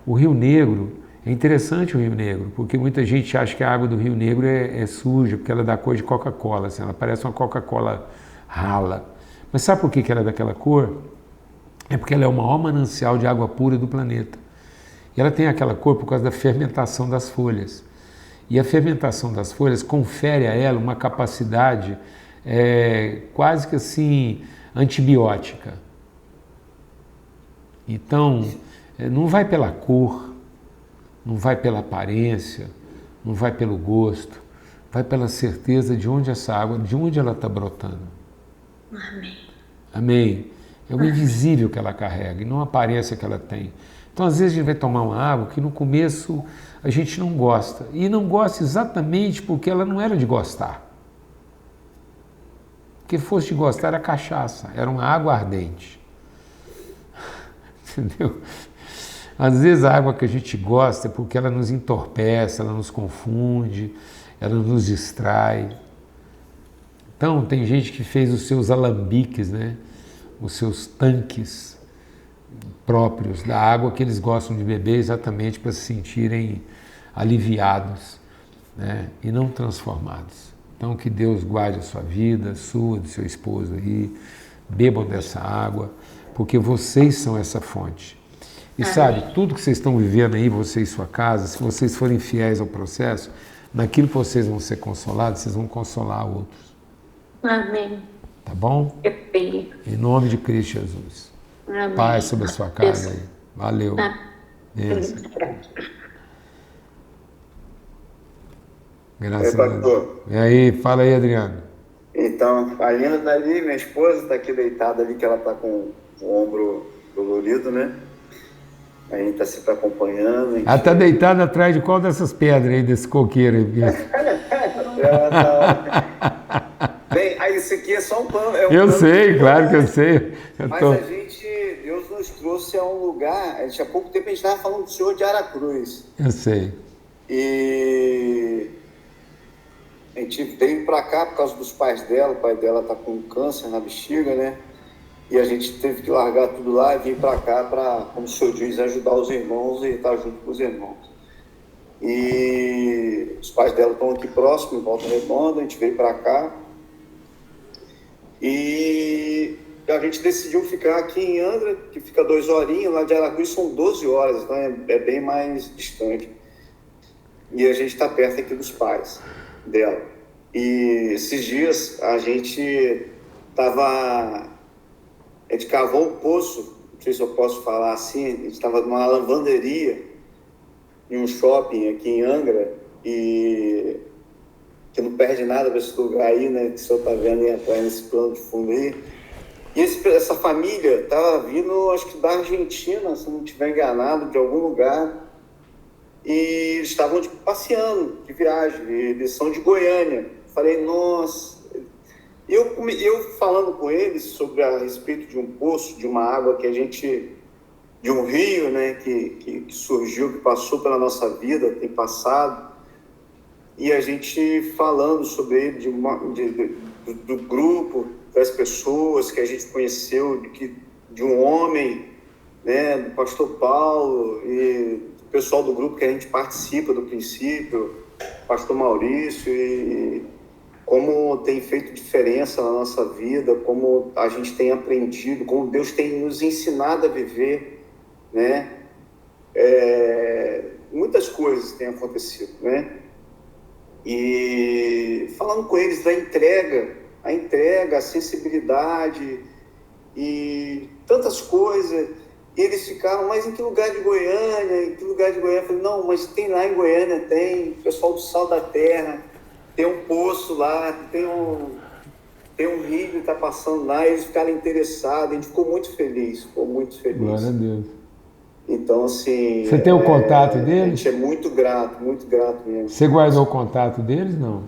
O Rio Negro, é interessante o Rio Negro, porque muita gente acha que a água do Rio Negro é suja, porque ela é da cor de Coca-Cola, assim, ela parece uma Coca-Cola rala. Mas sabe por que ela é daquela cor? É porque ela é o maior manancial de água pura do planeta. E ela tem aquela cor por causa da fermentação das folhas. E a fermentação das folhas confere a ela uma capacidade quase que assim antibiótica. Então, não vai pela cor, não vai pela aparência, não vai pelo gosto, vai pela certeza de onde essa água, de onde ela está brotando. Amém. Amém. É o invisível que ela carrega e não a aparência que ela tem. Então, às vezes a gente vai tomar uma água que no começo a gente não gosta. E não gosta exatamente porque ela não era de gostar. Porque fosse de gostar era cachaça, era uma água ardente. Entendeu? Às vezes a água que a gente gosta é porque ela nos entorpece, ela nos confunde, ela nos distrai. Então, tem gente que fez os seus alambiques, né? Os seus tanques próprios da água que eles gostam de beber exatamente para se sentirem aliviados, né? E não transformados. Então, que Deus guarde a sua vida, sua, do seu esposo aí, bebam dessa água, porque vocês são essa fonte. E sabe, tudo que vocês estão vivendo aí, você e sua casa, se vocês forem fiéis ao processo, naquilo que vocês vão ser consolados, vocês vão consolar outros. Amém. Tá bom? Perfeito. Em nome de Cristo Jesus. Amém. Paz sobre a sua casa aí. Valeu. Bênção. Graças a Deus. pastor. E aí, fala aí, Adriano. Então, a Lina tá ali, minha esposa está aqui deitada ali, que ela está com o ombro dolorido, né? A gente está sempre acompanhando. Ela tá deitada atrás de qual dessas pedras aí, desse coqueiro aí? Ela tá... Bem, aí isso aqui é só um plano. É um Eu plano sei, claro que eu sei. Mas a gente, Deus nos trouxe a um lugar, a gente, há pouco tempo a gente estava falando do Senhor de Aracruz. Eu sei. E a gente veio para cá por causa dos pais dela, o pai dela está com câncer na bexiga, né? E a gente teve que largar tudo lá e vir para cá para, como o senhor diz, ajudar os irmãos e estar junto com os irmãos. E os pais dela estão aqui próximos, em Volta Redonda, a gente veio para cá. E a gente decidiu ficar aqui em Angra, que fica 2 horinhas, lá de Aracruz são 12 horas, então é bem mais distante. E a gente está perto aqui dos pais dela. E esses dias a gente cavou um poço, não sei se eu posso falar assim, a gente estava numa lavanderia em um shopping aqui em Angra, e que não perde nada para esse lugar aí, né, que o senhor está vendo aí atrás nesse plano de fundo aí. E essa família estava vindo, acho que da Argentina, se não estiver enganado, de algum lugar, e eles estavam passeando de viagem, eles são de Goiânia. Falei, nossa... Eu falando com eles sobre a respeito de um poço, de uma água que a gente... de um rio, né, que surgiu, que passou pela nossa vida, tem passado, e a gente falando sobre ele, do grupo, das pessoas que a gente conheceu, de um homem, né, do pastor Paulo, e do pessoal do grupo que a gente participa do princípio, pastor Maurício, e como tem feito diferença na nossa vida, como a gente tem aprendido, como Deus tem nos ensinado a viver, né? Muitas coisas têm acontecido, né? E falando com eles da entrega, a sensibilidade e tantas coisas, e eles ficaram, mas em que lugar de Goiânia? Em que lugar de Goiânia? Eu falei, não, mas tem lá em Goiânia, tem, o pessoal do Sal da Terra, tem um poço lá, tem um rio que está passando lá, e eles ficaram interessados, a gente ficou muito feliz. Glória a Deus. Então, assim... Você tem o contato deles? A gente é muito grato mesmo. Você guardou o contato deles, não?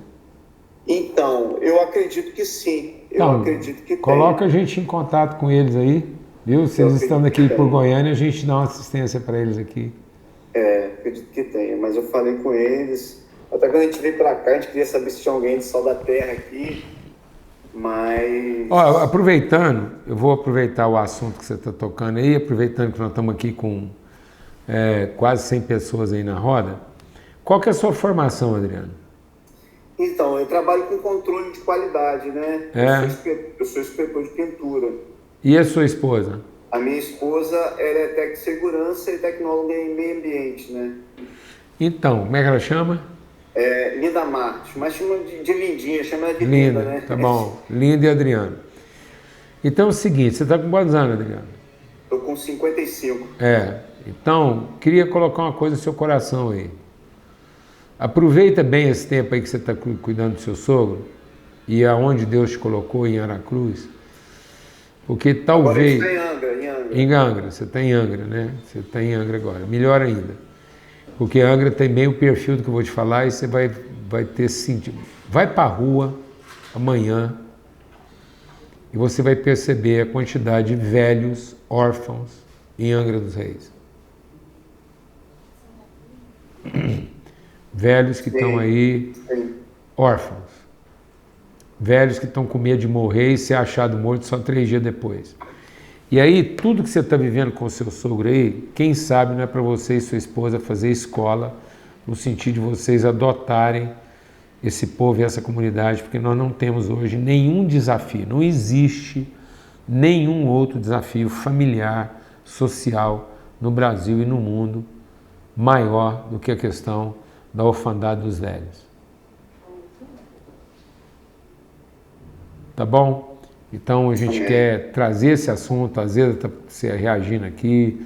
Então, eu acredito que sim. Acredito que coloca a gente em contato com eles aí, viu? Se eles estão aqui por Goiânia, a gente dá uma assistência para eles aqui. Acredito que tenha, mas eu falei com eles. Até quando a gente veio para cá, a gente queria saber se tinha alguém de Sal da Terra aqui, mas... Ó, aproveitando, eu vou aproveitar o assunto que você está tocando aí, aproveitando que nós estamos aqui com quase 100 pessoas aí na roda. Qual que é a sua formação, Adriano? Então, eu trabalho com controle de qualidade, né? Eu sou inspetor de pintura. E a sua esposa? A minha esposa, ela é técnica de segurança e tecnóloga em meio ambiente, né? Então, como é que ela chama? Linda Marques, mas chama de Lindinha, chama ela de Linda, né? Tá bom. Linda e Adriano. Então é o seguinte, você está com quantos anos, Adriano? Estou com 55. Então, queria colocar uma coisa no seu coração aí. Aproveita bem esse tempo aí que você está cuidando do seu sogro e aonde Deus te colocou em Aracruz, porque talvez... Agora a gente está em Angra. Em Angra, você está em Angra, né? Você está em Angra agora, melhor ainda. Porque Angra tem bem o perfil do que eu vou te falar e você vai ter sentido. Vai para a rua amanhã e você vai perceber a quantidade de velhos órfãos em Angra dos Reis. Velhos que estão aí, órfãos. Velhos que estão com medo de morrer e ser achado morto só 3 dias depois. E aí, tudo que você está vivendo com o seu sogro aí, quem sabe não é para você e sua esposa fazer escola, no sentido de vocês adotarem esse povo e essa comunidade, porque nós não temos hoje nenhum desafio, não existe nenhum outro desafio familiar, social, no Brasil e no mundo, maior do que a questão da orfandade dos velhos. Tá bom? Então a gente quer trazer esse assunto, às vezes você reagindo aqui,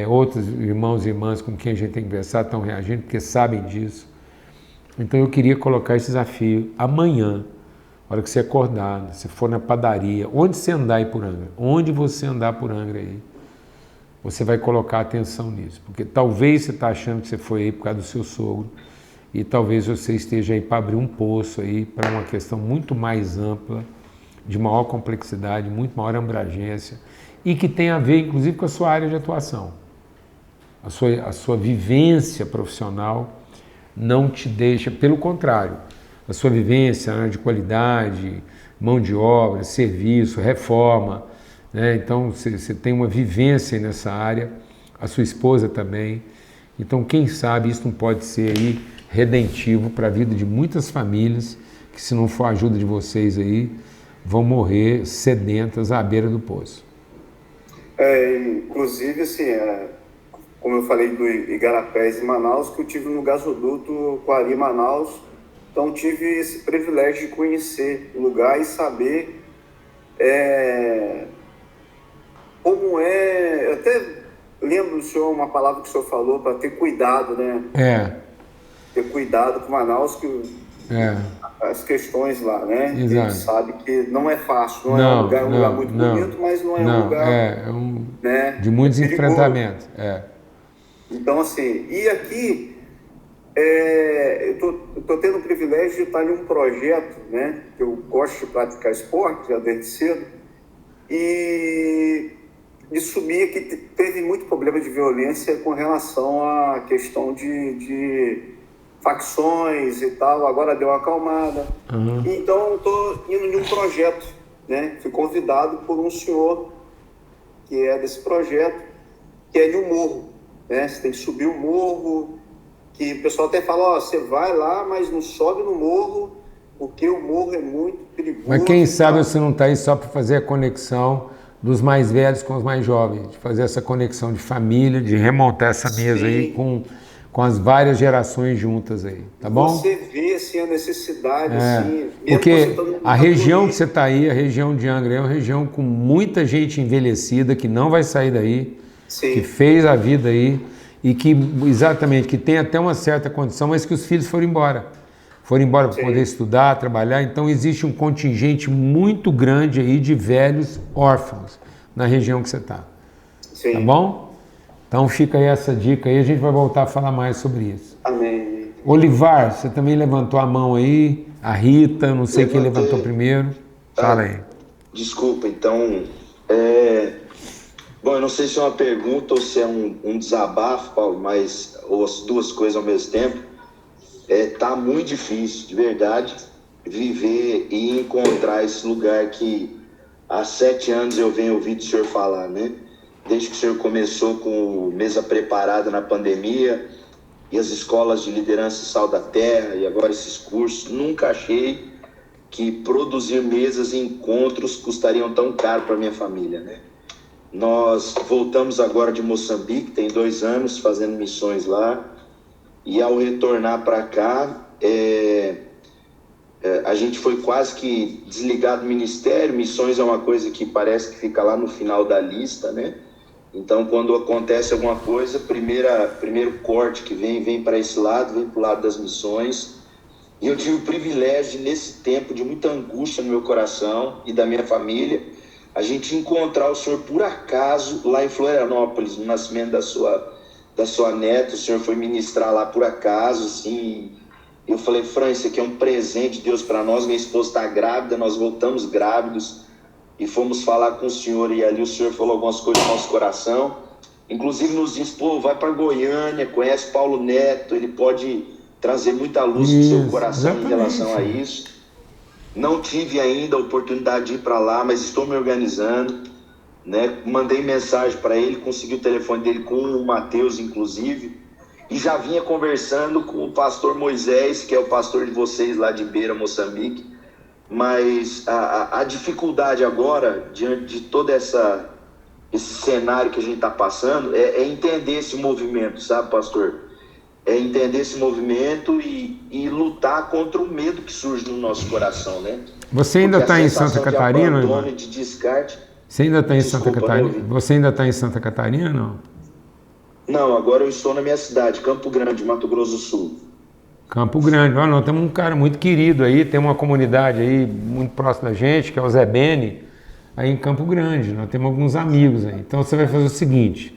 outros irmãos e irmãs com quem a gente tem que conversar estão reagindo porque sabem disso. Então eu queria colocar esse desafio amanhã, na hora que você acordar, se for na padaria, onde você andar aí por Angra, onde você andar por Angra aí, você vai colocar atenção nisso, porque talvez você está achando que você foi aí por causa do seu sogro, e talvez você esteja aí para abrir um poço aí para uma questão muito mais ampla, de maior complexidade, muito maior abrangência, e que tem a ver, inclusive, com a sua área de atuação. A sua vivência profissional não te deixa, pelo contrário, a sua vivência, né, de qualidade, mão de obra, serviço, reforma, né? Então você tem uma vivência nessa área, a sua esposa também. Então quem sabe isso não pode ser aí redentivo para a vida de muitas famílias que, se não for a ajuda de vocês aí, vão morrer sedentas à beira do poço. Inclusive, assim, como eu falei do Igarapés em Manaus, que eu tive no gasoduto Coari, Manaus, então tive esse privilégio de conhecer o lugar e saber como é. Eu até lembro do senhor uma palavra que o senhor falou, para ter cuidado, né? Ter cuidado com Manaus, que as questões lá, né? Exato. A gente sabe que não é fácil, não é um lugar muito bonito, mas não é um lugar né, de muitos enfrentamentos. Então, assim, e aqui eu tô tendo o privilégio de estar em um projeto, né? Que eu gosto de praticar esporte, já desde cedo, e subir que teve muito problema de violência com relação à questão de facções e tal, agora deu uma acalmada. Então eu estou indo em um projeto, né? Fui convidado por um senhor que é desse projeto, que é de um morro, né? Você tem que subir o morro, que o pessoal até fala, você vai lá, mas não sobe no morro, porque o morro é muito perigoso. Mas quem sabe você não está aí só para fazer a conexão dos mais velhos com os mais jovens, de fazer essa conexão de família, de remontar essa mesa aí com as várias gerações juntas aí, tá bom? Você vê assim, a necessidade, assim... Porque a região que você está aí, a região de Angra, é uma região com muita gente envelhecida que não vai sair daí, que fez a vida aí e que, exatamente, que tem até uma certa condição, mas que os filhos foram embora. Foram embora para poder estudar, trabalhar, então existe um contingente muito grande aí de velhos órfãos na região que você está. Tá bom? Então fica aí essa dica aí, a gente vai voltar a falar mais sobre isso. Amém. Olivar, você também levantou a mão aí, a Rita, não sei quem levantou primeiro. Fala aí. Desculpa, então, bom, eu não sei se é uma pergunta ou se é um desabafo, Paulo, mas, ou as duas coisas ao mesmo tempo. Tá muito difícil, de verdade, viver e encontrar esse lugar que há 7 anos eu venho ouvindo o senhor falar, né? Desde que o senhor começou com Mesa Preparada na pandemia e as escolas de liderança e sal da terra e agora esses cursos, nunca achei que produzir mesas e encontros custariam tão caro para minha família, né? Nós voltamos agora de Moçambique, tem 2 anos fazendo missões lá, e ao retornar para cá, a gente foi quase que desligado do ministério. Missões é uma coisa que parece que fica lá no final da lista, né? Então, quando acontece alguma coisa, primeiro corte que vem para esse lado, vem para o lado das missões. E eu tive o privilégio, nesse tempo de muita angústia no meu coração e da minha família, a gente encontrar o senhor por acaso lá em Florianópolis, no nascimento da sua neta. O senhor foi ministrar lá por acaso, assim. Eu falei, Fran, isso aqui é um presente de Deus para nós. Minha esposa está grávida, nós voltamos grávidos e fomos falar com o senhor, e ali o senhor falou algumas coisas no nosso coração, inclusive nos disse, vai para Goiânia, conhece Paulo Neto, ele pode trazer muita luz no seu coração em relação a isso. Não tive ainda a oportunidade de ir para lá, mas estou me organizando, né? Mandei mensagem para ele, consegui o telefone dele com o Mateus, inclusive, e já vinha conversando com o pastor Moisés, que é o pastor de vocês lá de Beira, Moçambique. Mas a dificuldade agora, diante de todo esse cenário que a gente está passando, é entender esse movimento, sabe, pastor? É entender esse movimento e lutar contra o medo que surge no nosso coração, né? Você ainda está em Santa Catarina? De abandono, de descarte. Você ainda está em Santa Catarina? Você ainda está em Santa Catarina, não? Não, agora eu estou na minha cidade, Campo Grande, Mato Grosso do Sul. Campo Grande. Ó, nós temos um cara muito querido aí, tem uma comunidade aí muito próxima da gente, que é o Zé Beni, aí em Campo Grande. Nós temos alguns amigos aí. Então você vai fazer o seguinte.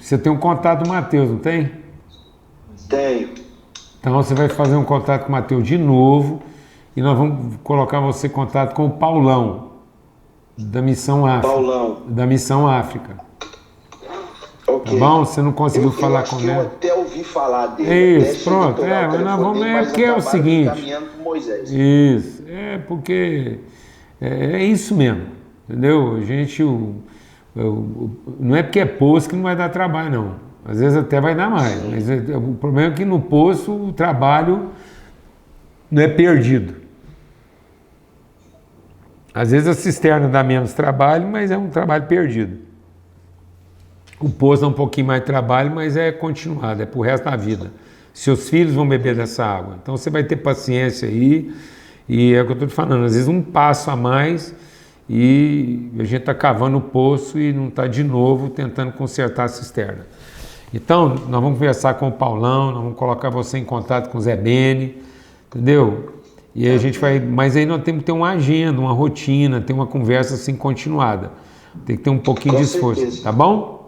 Você tem um contato do Matheus, não tem? Tenho. Então você vai fazer um contato com o Matheus de novo e nós vamos colocar você em contato com o Paulão, da Missão África. Paulão. Da Missão África. Ok. Tá bom? Você não conseguiu falar com ele? Eu até ouvi falar dele. Isso, pronto. Mas nós vamos. Porque é o seguinte. Com Moisés. Isso. Porque é isso mesmo. Entendeu? A gente. Não é porque é poço que não vai dar trabalho, não. Às vezes até vai dar mais. Mas o problema é que no poço o trabalho não é perdido. Às vezes a cisterna dá menos trabalho, mas é um trabalho perdido. O poço dá um pouquinho mais de trabalho, mas é continuado, é pro resto da vida. Seus filhos vão beber dessa água. Então você vai ter paciência aí, e é o que eu estou te falando, às vezes um passo a mais e a gente está cavando o poço e não está de novo tentando consertar a cisterna. Então, nós vamos conversar com o Paulão, nós vamos colocar você em contato com o Zé Beni, entendeu? E aí a gente vai, mas aí nós temos que ter uma agenda, uma rotina, ter uma conversa assim continuada. Tem que ter um pouquinho de esforço, tá bom?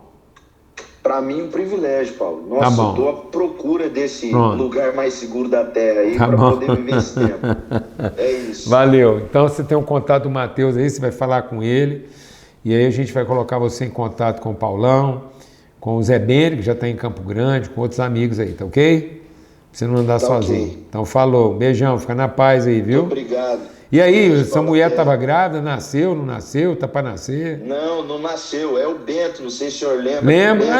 Para mim, um privilégio, Paulo. Nossa, tá bom. Eu estou à procura desse lugar mais seguro da Terra aí para poder viver esse tempo. É isso. Valeu. Então você tem um contato do Matheus aí, você vai falar com ele. E aí a gente vai colocar você em contato com o Paulão, com o Zé Beni, que já está em Campo Grande, com outros amigos aí, tá ok? Pra você não andar sozinho. Okay. Então falou. Beijão, fica na paz aí, viu? Muito obrigado. E aí, essa mulher estava grávida, nasceu, não nasceu, tá para nascer? Não nasceu, é o Bento, não sei se o senhor lembra.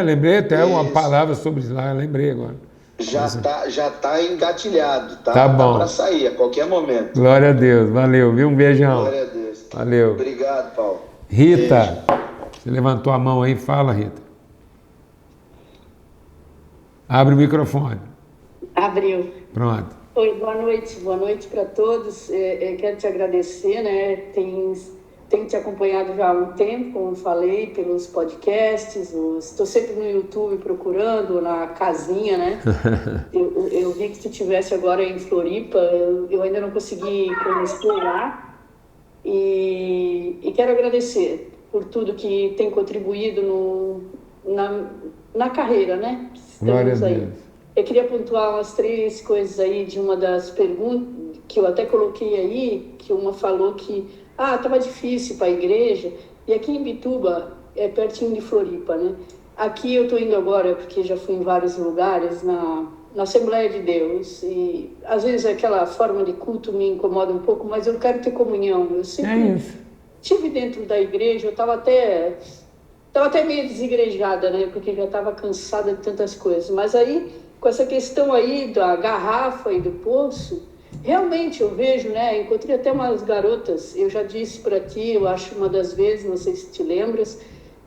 Lembrei até uma palavra sobre isso lá, lembrei agora. Já tá engatilhado, tá? Tá bom. Tá para sair a qualquer momento. Glória a Deus, valeu, viu? Um beijão. Glória a Deus. Valeu. Obrigado, Paulo. Rita, beijo. Você levantou a mão aí, fala, Rita. Abre o microfone. Abriu. Pronto. Oi, boa noite para todos. Quero te agradecer, né? Tenho te acompanhado já há um tempo, como eu falei, pelos podcasts. Estou sempre no YouTube procurando, na casinha, né? Eu vi que tu estivesse agora em Floripa, eu ainda não consegui conhecer lá. E quero agradecer por tudo que tem contribuído na carreira, né? Glória a Deus. Eu queria pontuar umas 3 coisas aí de uma das perguntas que eu até coloquei aí, que uma falou que estava difícil para a igreja, e aqui em Bituba, é pertinho de Floripa, né? Aqui eu estou indo agora, porque já fui em vários lugares, na Assembleia de Deus, e às vezes aquela forma de culto me incomoda um pouco, mas eu quero ter comunhão. Eu sempre estive dentro da igreja, eu estava até meio desigrejada, né? Porque já estava cansada de tantas coisas, mas aí com essa questão aí da garrafa e do poço, realmente eu vejo, né? Encontrei até umas garotas, eu já disse para ti, eu acho uma das vezes, não sei se te lembras,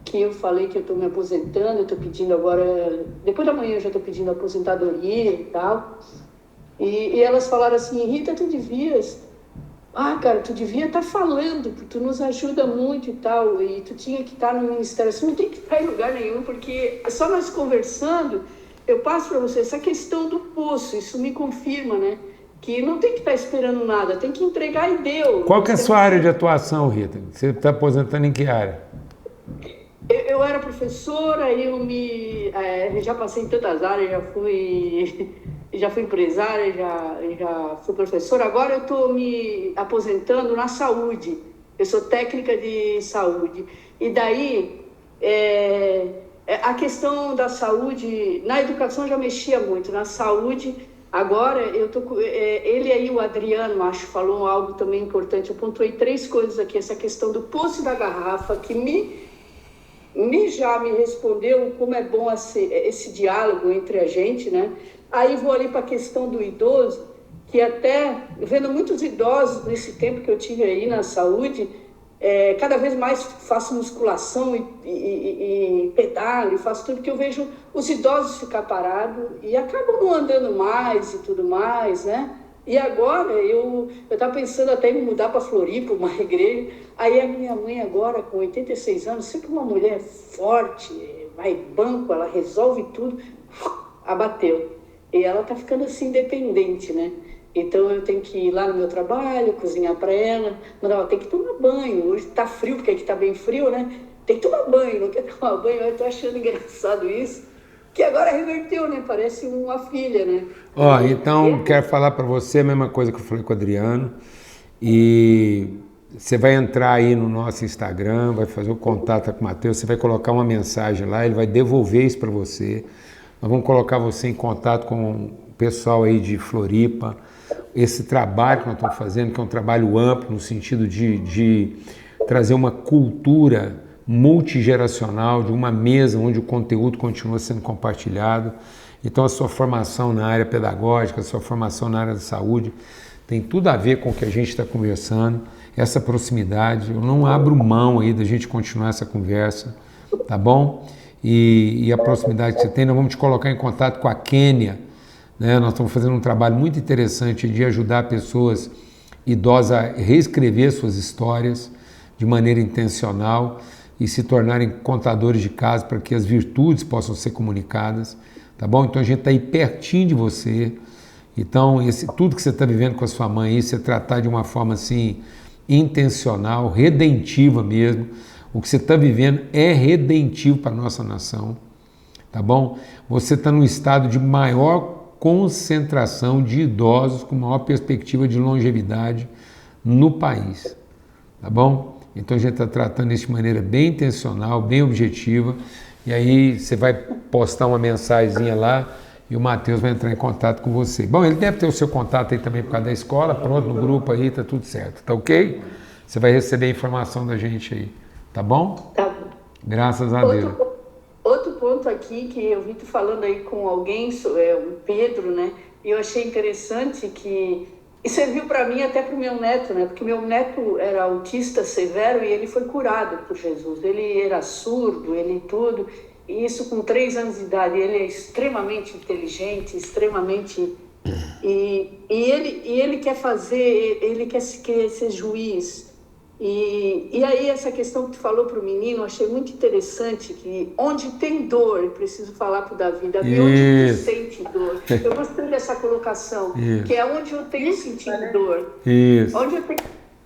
que eu falei que eu estou me aposentando, eu estou pedindo agora, depois da manhã eu já estou pedindo aposentadoria e tal, e elas falaram assim, Rita, tu devias, cara, tu devia estar falando, porque tu nos ajuda muito e tal, e tu tinha que estar no ministério, você não tem que estar em lugar nenhum, porque só nós conversando, eu passo para você essa questão do poço, isso me confirma, né? Que não tem que estar esperando nada, tem que entregar e deu. Qual que é a sua área de atuação, Rita? Você está aposentando em que área? Eu era professora, já passei em tantas áreas, já fui empresária, já fui professora. Agora eu estou me aposentando na saúde. Eu sou técnica de saúde. E daí... a questão da saúde, na educação eu já mexia muito, na saúde, agora eu tô ele aí, o Adriano, acho, falou algo também importante, eu pontuei 3 coisas aqui, essa questão do poço e da garrafa, que já me respondeu como é bom esse diálogo entre a gente, né? Aí vou ali para a questão do idoso, que até, vendo muitos idosos nesse tempo que eu tive aí na saúde, cada vez mais faço musculação e pedalo e faço tudo, porque eu vejo os idosos ficar parados e acabam não andando mais e tudo mais, né? E agora eu estava pensando até em me mudar para Floripa, uma igreja. Aí a minha mãe agora, com 86 anos, sempre uma mulher forte, vai banco, ela resolve tudo, abateu. E ela tá ficando assim independente, né? Então eu tenho que ir lá no meu trabalho, cozinhar para ela, mandar, tem que tomar banho, hoje tá frio, porque aqui tá bem frio, né? Tem que tomar banho, não quer tomar banho, eu tô achando engraçado isso, que agora reverteu, né? Parece uma filha, né? Ó, então quero falar para você a mesma coisa que eu falei com o Adriano, e você vai entrar aí no nosso Instagram, vai fazer o contato com o Matheus, você vai colocar uma mensagem lá, ele vai devolver isso para você. Nós vamos colocar você em contato com o pessoal aí de Floripa. Esse trabalho que nós estamos fazendo, que é um trabalho amplo, no sentido de trazer uma cultura multigeracional, de uma mesa onde o conteúdo continua sendo compartilhado. Então a sua formação na área pedagógica, a sua formação na área da saúde, tem tudo a ver com o que a gente está conversando, essa proximidade. Eu não abro mão aí da gente continuar essa conversa, tá bom? E a proximidade que você tem, nós vamos te colocar em contato com a Quênia, né? Nós estamos fazendo um trabalho muito interessante de ajudar pessoas idosas a reescrever suas histórias de maneira intencional e se tornarem contadores de casos para que as virtudes possam ser comunicadas, tá bom? Então a gente está aí pertinho de você. Então tudo que você está vivendo com a sua mãe aí, você tratar de uma forma assim intencional, redentiva mesmo. O que você está vivendo é redentivo para a nossa nação, tá bom? Você está num estado de maior concentração de idosos com maior perspectiva de longevidade no país, tá bom? Então a gente está tratando isso de maneira bem intencional, bem objetiva, e aí você vai postar uma mensagenzinha lá e o Matheus vai entrar em contato com você. Bom, ele deve ter o seu contato aí também por causa da escola, pronto, no grupo aí, tá tudo certo, tá ok? Você vai receber a informação da gente aí, tá bom? Tá bom. Graças a Deus. Outro ponto aqui que eu vi tu falando aí com alguém, o Pedro, né? E eu achei interessante que... E serviu para mim até para o meu neto, né? Porque meu neto era autista severo e ele foi curado por Jesus. Ele era surdo, ele tudo. E isso com 3 anos de idade. Ele é extremamente inteligente, extremamente... E ele quer fazer... Ele quer ser juiz. E aí essa questão que tu falou para o menino, eu achei muito interessante, que onde tem dor, eu preciso falar para o Davi, onde tu sente dor. Eu gostei dessa colocação, que é onde eu tenho sentido dor. Isso.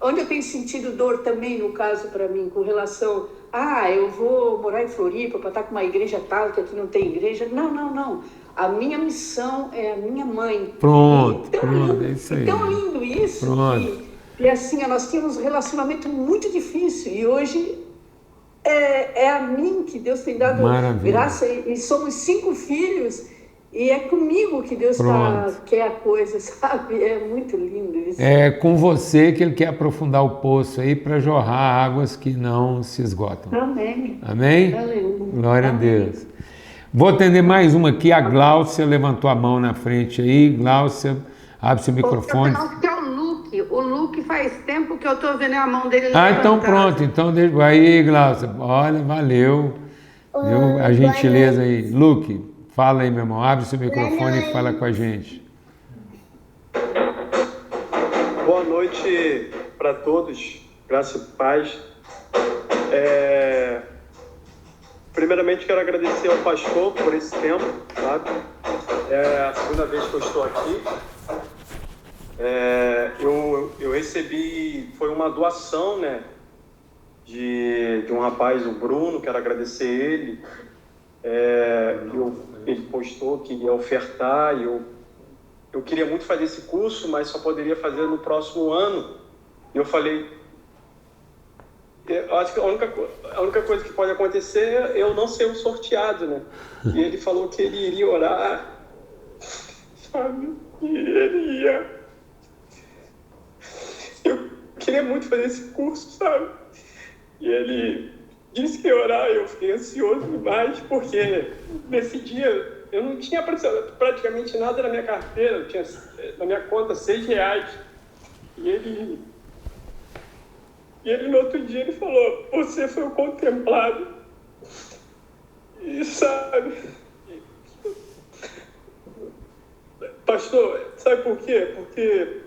Onde eu tenho sentido dor também, no caso para mim, com relação, eu vou morar em Floripa para estar com uma igreja tal, que aqui não tem igreja. Não. A minha missão é a minha mãe. Pronto, é isso aí. Tão lindo isso. Pronto. E assim, nós tínhamos um relacionamento muito difícil e hoje é a mim que Deus tem dado graça e somos 5 filhos e é comigo que Deus quer a coisa, sabe? É muito lindo isso. É com você que Ele quer aprofundar o poço aí para jorrar águas que não se esgotam. Amém. Amém? Aleluia. Glória a Deus. Vou atender mais uma aqui, a Gláucia levantou a mão na frente aí. Gláucia, abre seu microfone. O Luke faz tempo que eu estou vendo a mão dele levantada. Então pronto, então aí, Glaucia, olha, valeu, a gentileza aí. Luke, fala aí, meu irmão, abre seu microfone e fala com a gente. Boa noite para todos, graça e paz. Primeiramente quero agradecer ao pastor por esse tempo, sabe? É a segunda vez que eu estou aqui. Eu recebi, foi uma doação, né, de um rapaz, o Bruno, quero agradecer ele. Ele postou que ia ofertar e eu queria muito fazer esse curso, mas só poderia fazer no próximo ano. E eu falei, eu acho que a única coisa que pode acontecer é eu não ser um sorteado, né? E ele falou que ele iria orar, sabe? E ele ia... Eu queria muito fazer esse curso, sabe? E ele disse que ia orar, eu fiquei ansioso demais, porque nesse dia eu não tinha praticamente nada na minha carteira, eu tinha na minha conta R$6. E ele no outro dia ele falou, você foi o contemplado. E sabe... Pastor, sabe por quê? Porque...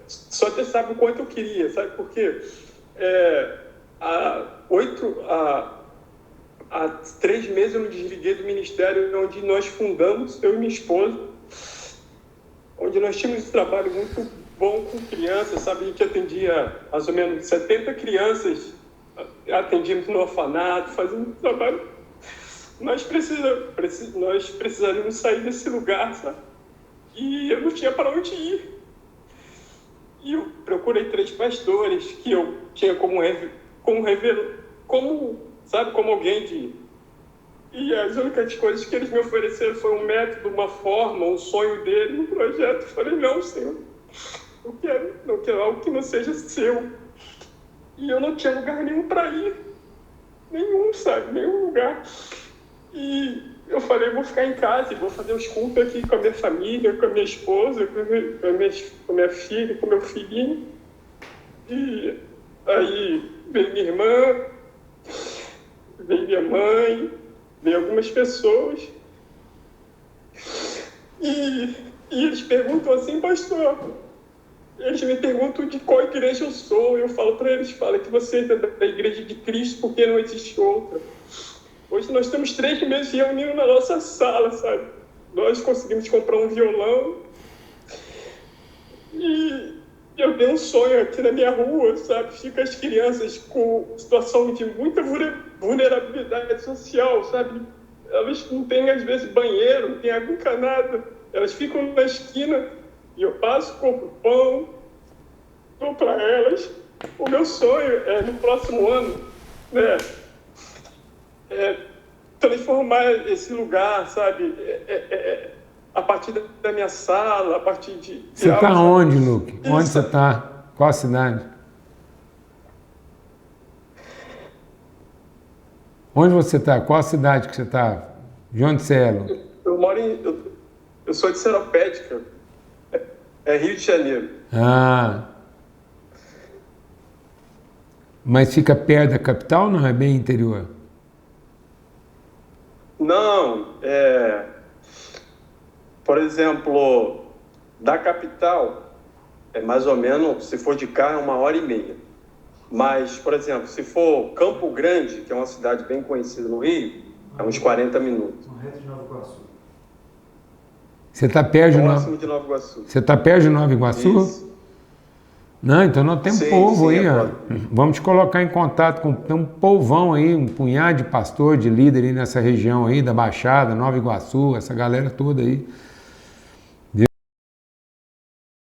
só Deus sabe o quanto eu queria, sabe por quê? Há há 3 meses eu me desliguei do ministério onde nós fundamos, eu e minha esposa, onde nós tínhamos um trabalho muito bom com crianças, sabe? A gente atendia mais ou menos 70 crianças, atendíamos no orfanato, fazíamos um trabalho. Nós precisaríamos sair desse lugar, sabe? E eu não tinha para onde ir. E eu procurei 3 pastores que eu tinha como alguém de... E as únicas coisas que eles me ofereceram foi um método, uma forma, um sonho dele, um projeto. Eu falei, não, Senhor, não quero algo que não seja seu. E eu não tinha lugar nenhum para ir. Nenhum, sabe? Nenhum lugar. E eu falei, vou ficar em casa e vou fazer os cultos aqui com a minha família, com a minha esposa, com a minha filha, com o meu filhinho. E aí veio minha irmã, veio minha mãe, veio algumas pessoas. E eles perguntam assim, pastor, eles me perguntam de qual igreja eu sou. Eu falo para eles, fala que você é da igreja de Cristo porque não existe outra. Hoje nós temos 3 meses reunidos na nossa sala, sabe? Nós conseguimos comprar um violão e eu tenho um sonho aqui na minha rua, sabe? Fica as crianças com situação de muita vulnerabilidade social, sabe? Elas não têm, às vezes, banheiro, não tem água encanada. Elas ficam na esquina e eu passo, compro pão, dou para elas. O meu sonho é, no próximo ano, né? Transformar esse lugar, sabe? A partir da minha sala, a partir de... Você está onde, Luke? Isso. Onde você está? Qual a cidade? Onde você está? Qual a cidade que você está? De onde você é, Luke? Eu moro em... Eu sou de Seropédica. É Rio de Janeiro. Ah. Mas fica perto da capital ou não? É bem interior? Não, por exemplo, da capital, é mais ou menos, se for de carro, é 1h30. Mas, por exemplo, se for Campo Grande, que é uma cidade bem conhecida no Rio, é uns 40 minutos. No reto de Nova Iguaçu. Você está perto de Nova Iguaçu. Você está perto de Nova Iguaçu? Isso. Não, então nós temos povo aí, ó. Vamos te colocar em contato com... Tem um povão aí, um punhado de pastor, de líder aí nessa região aí, da Baixada, Nova Iguaçu, essa galera toda aí.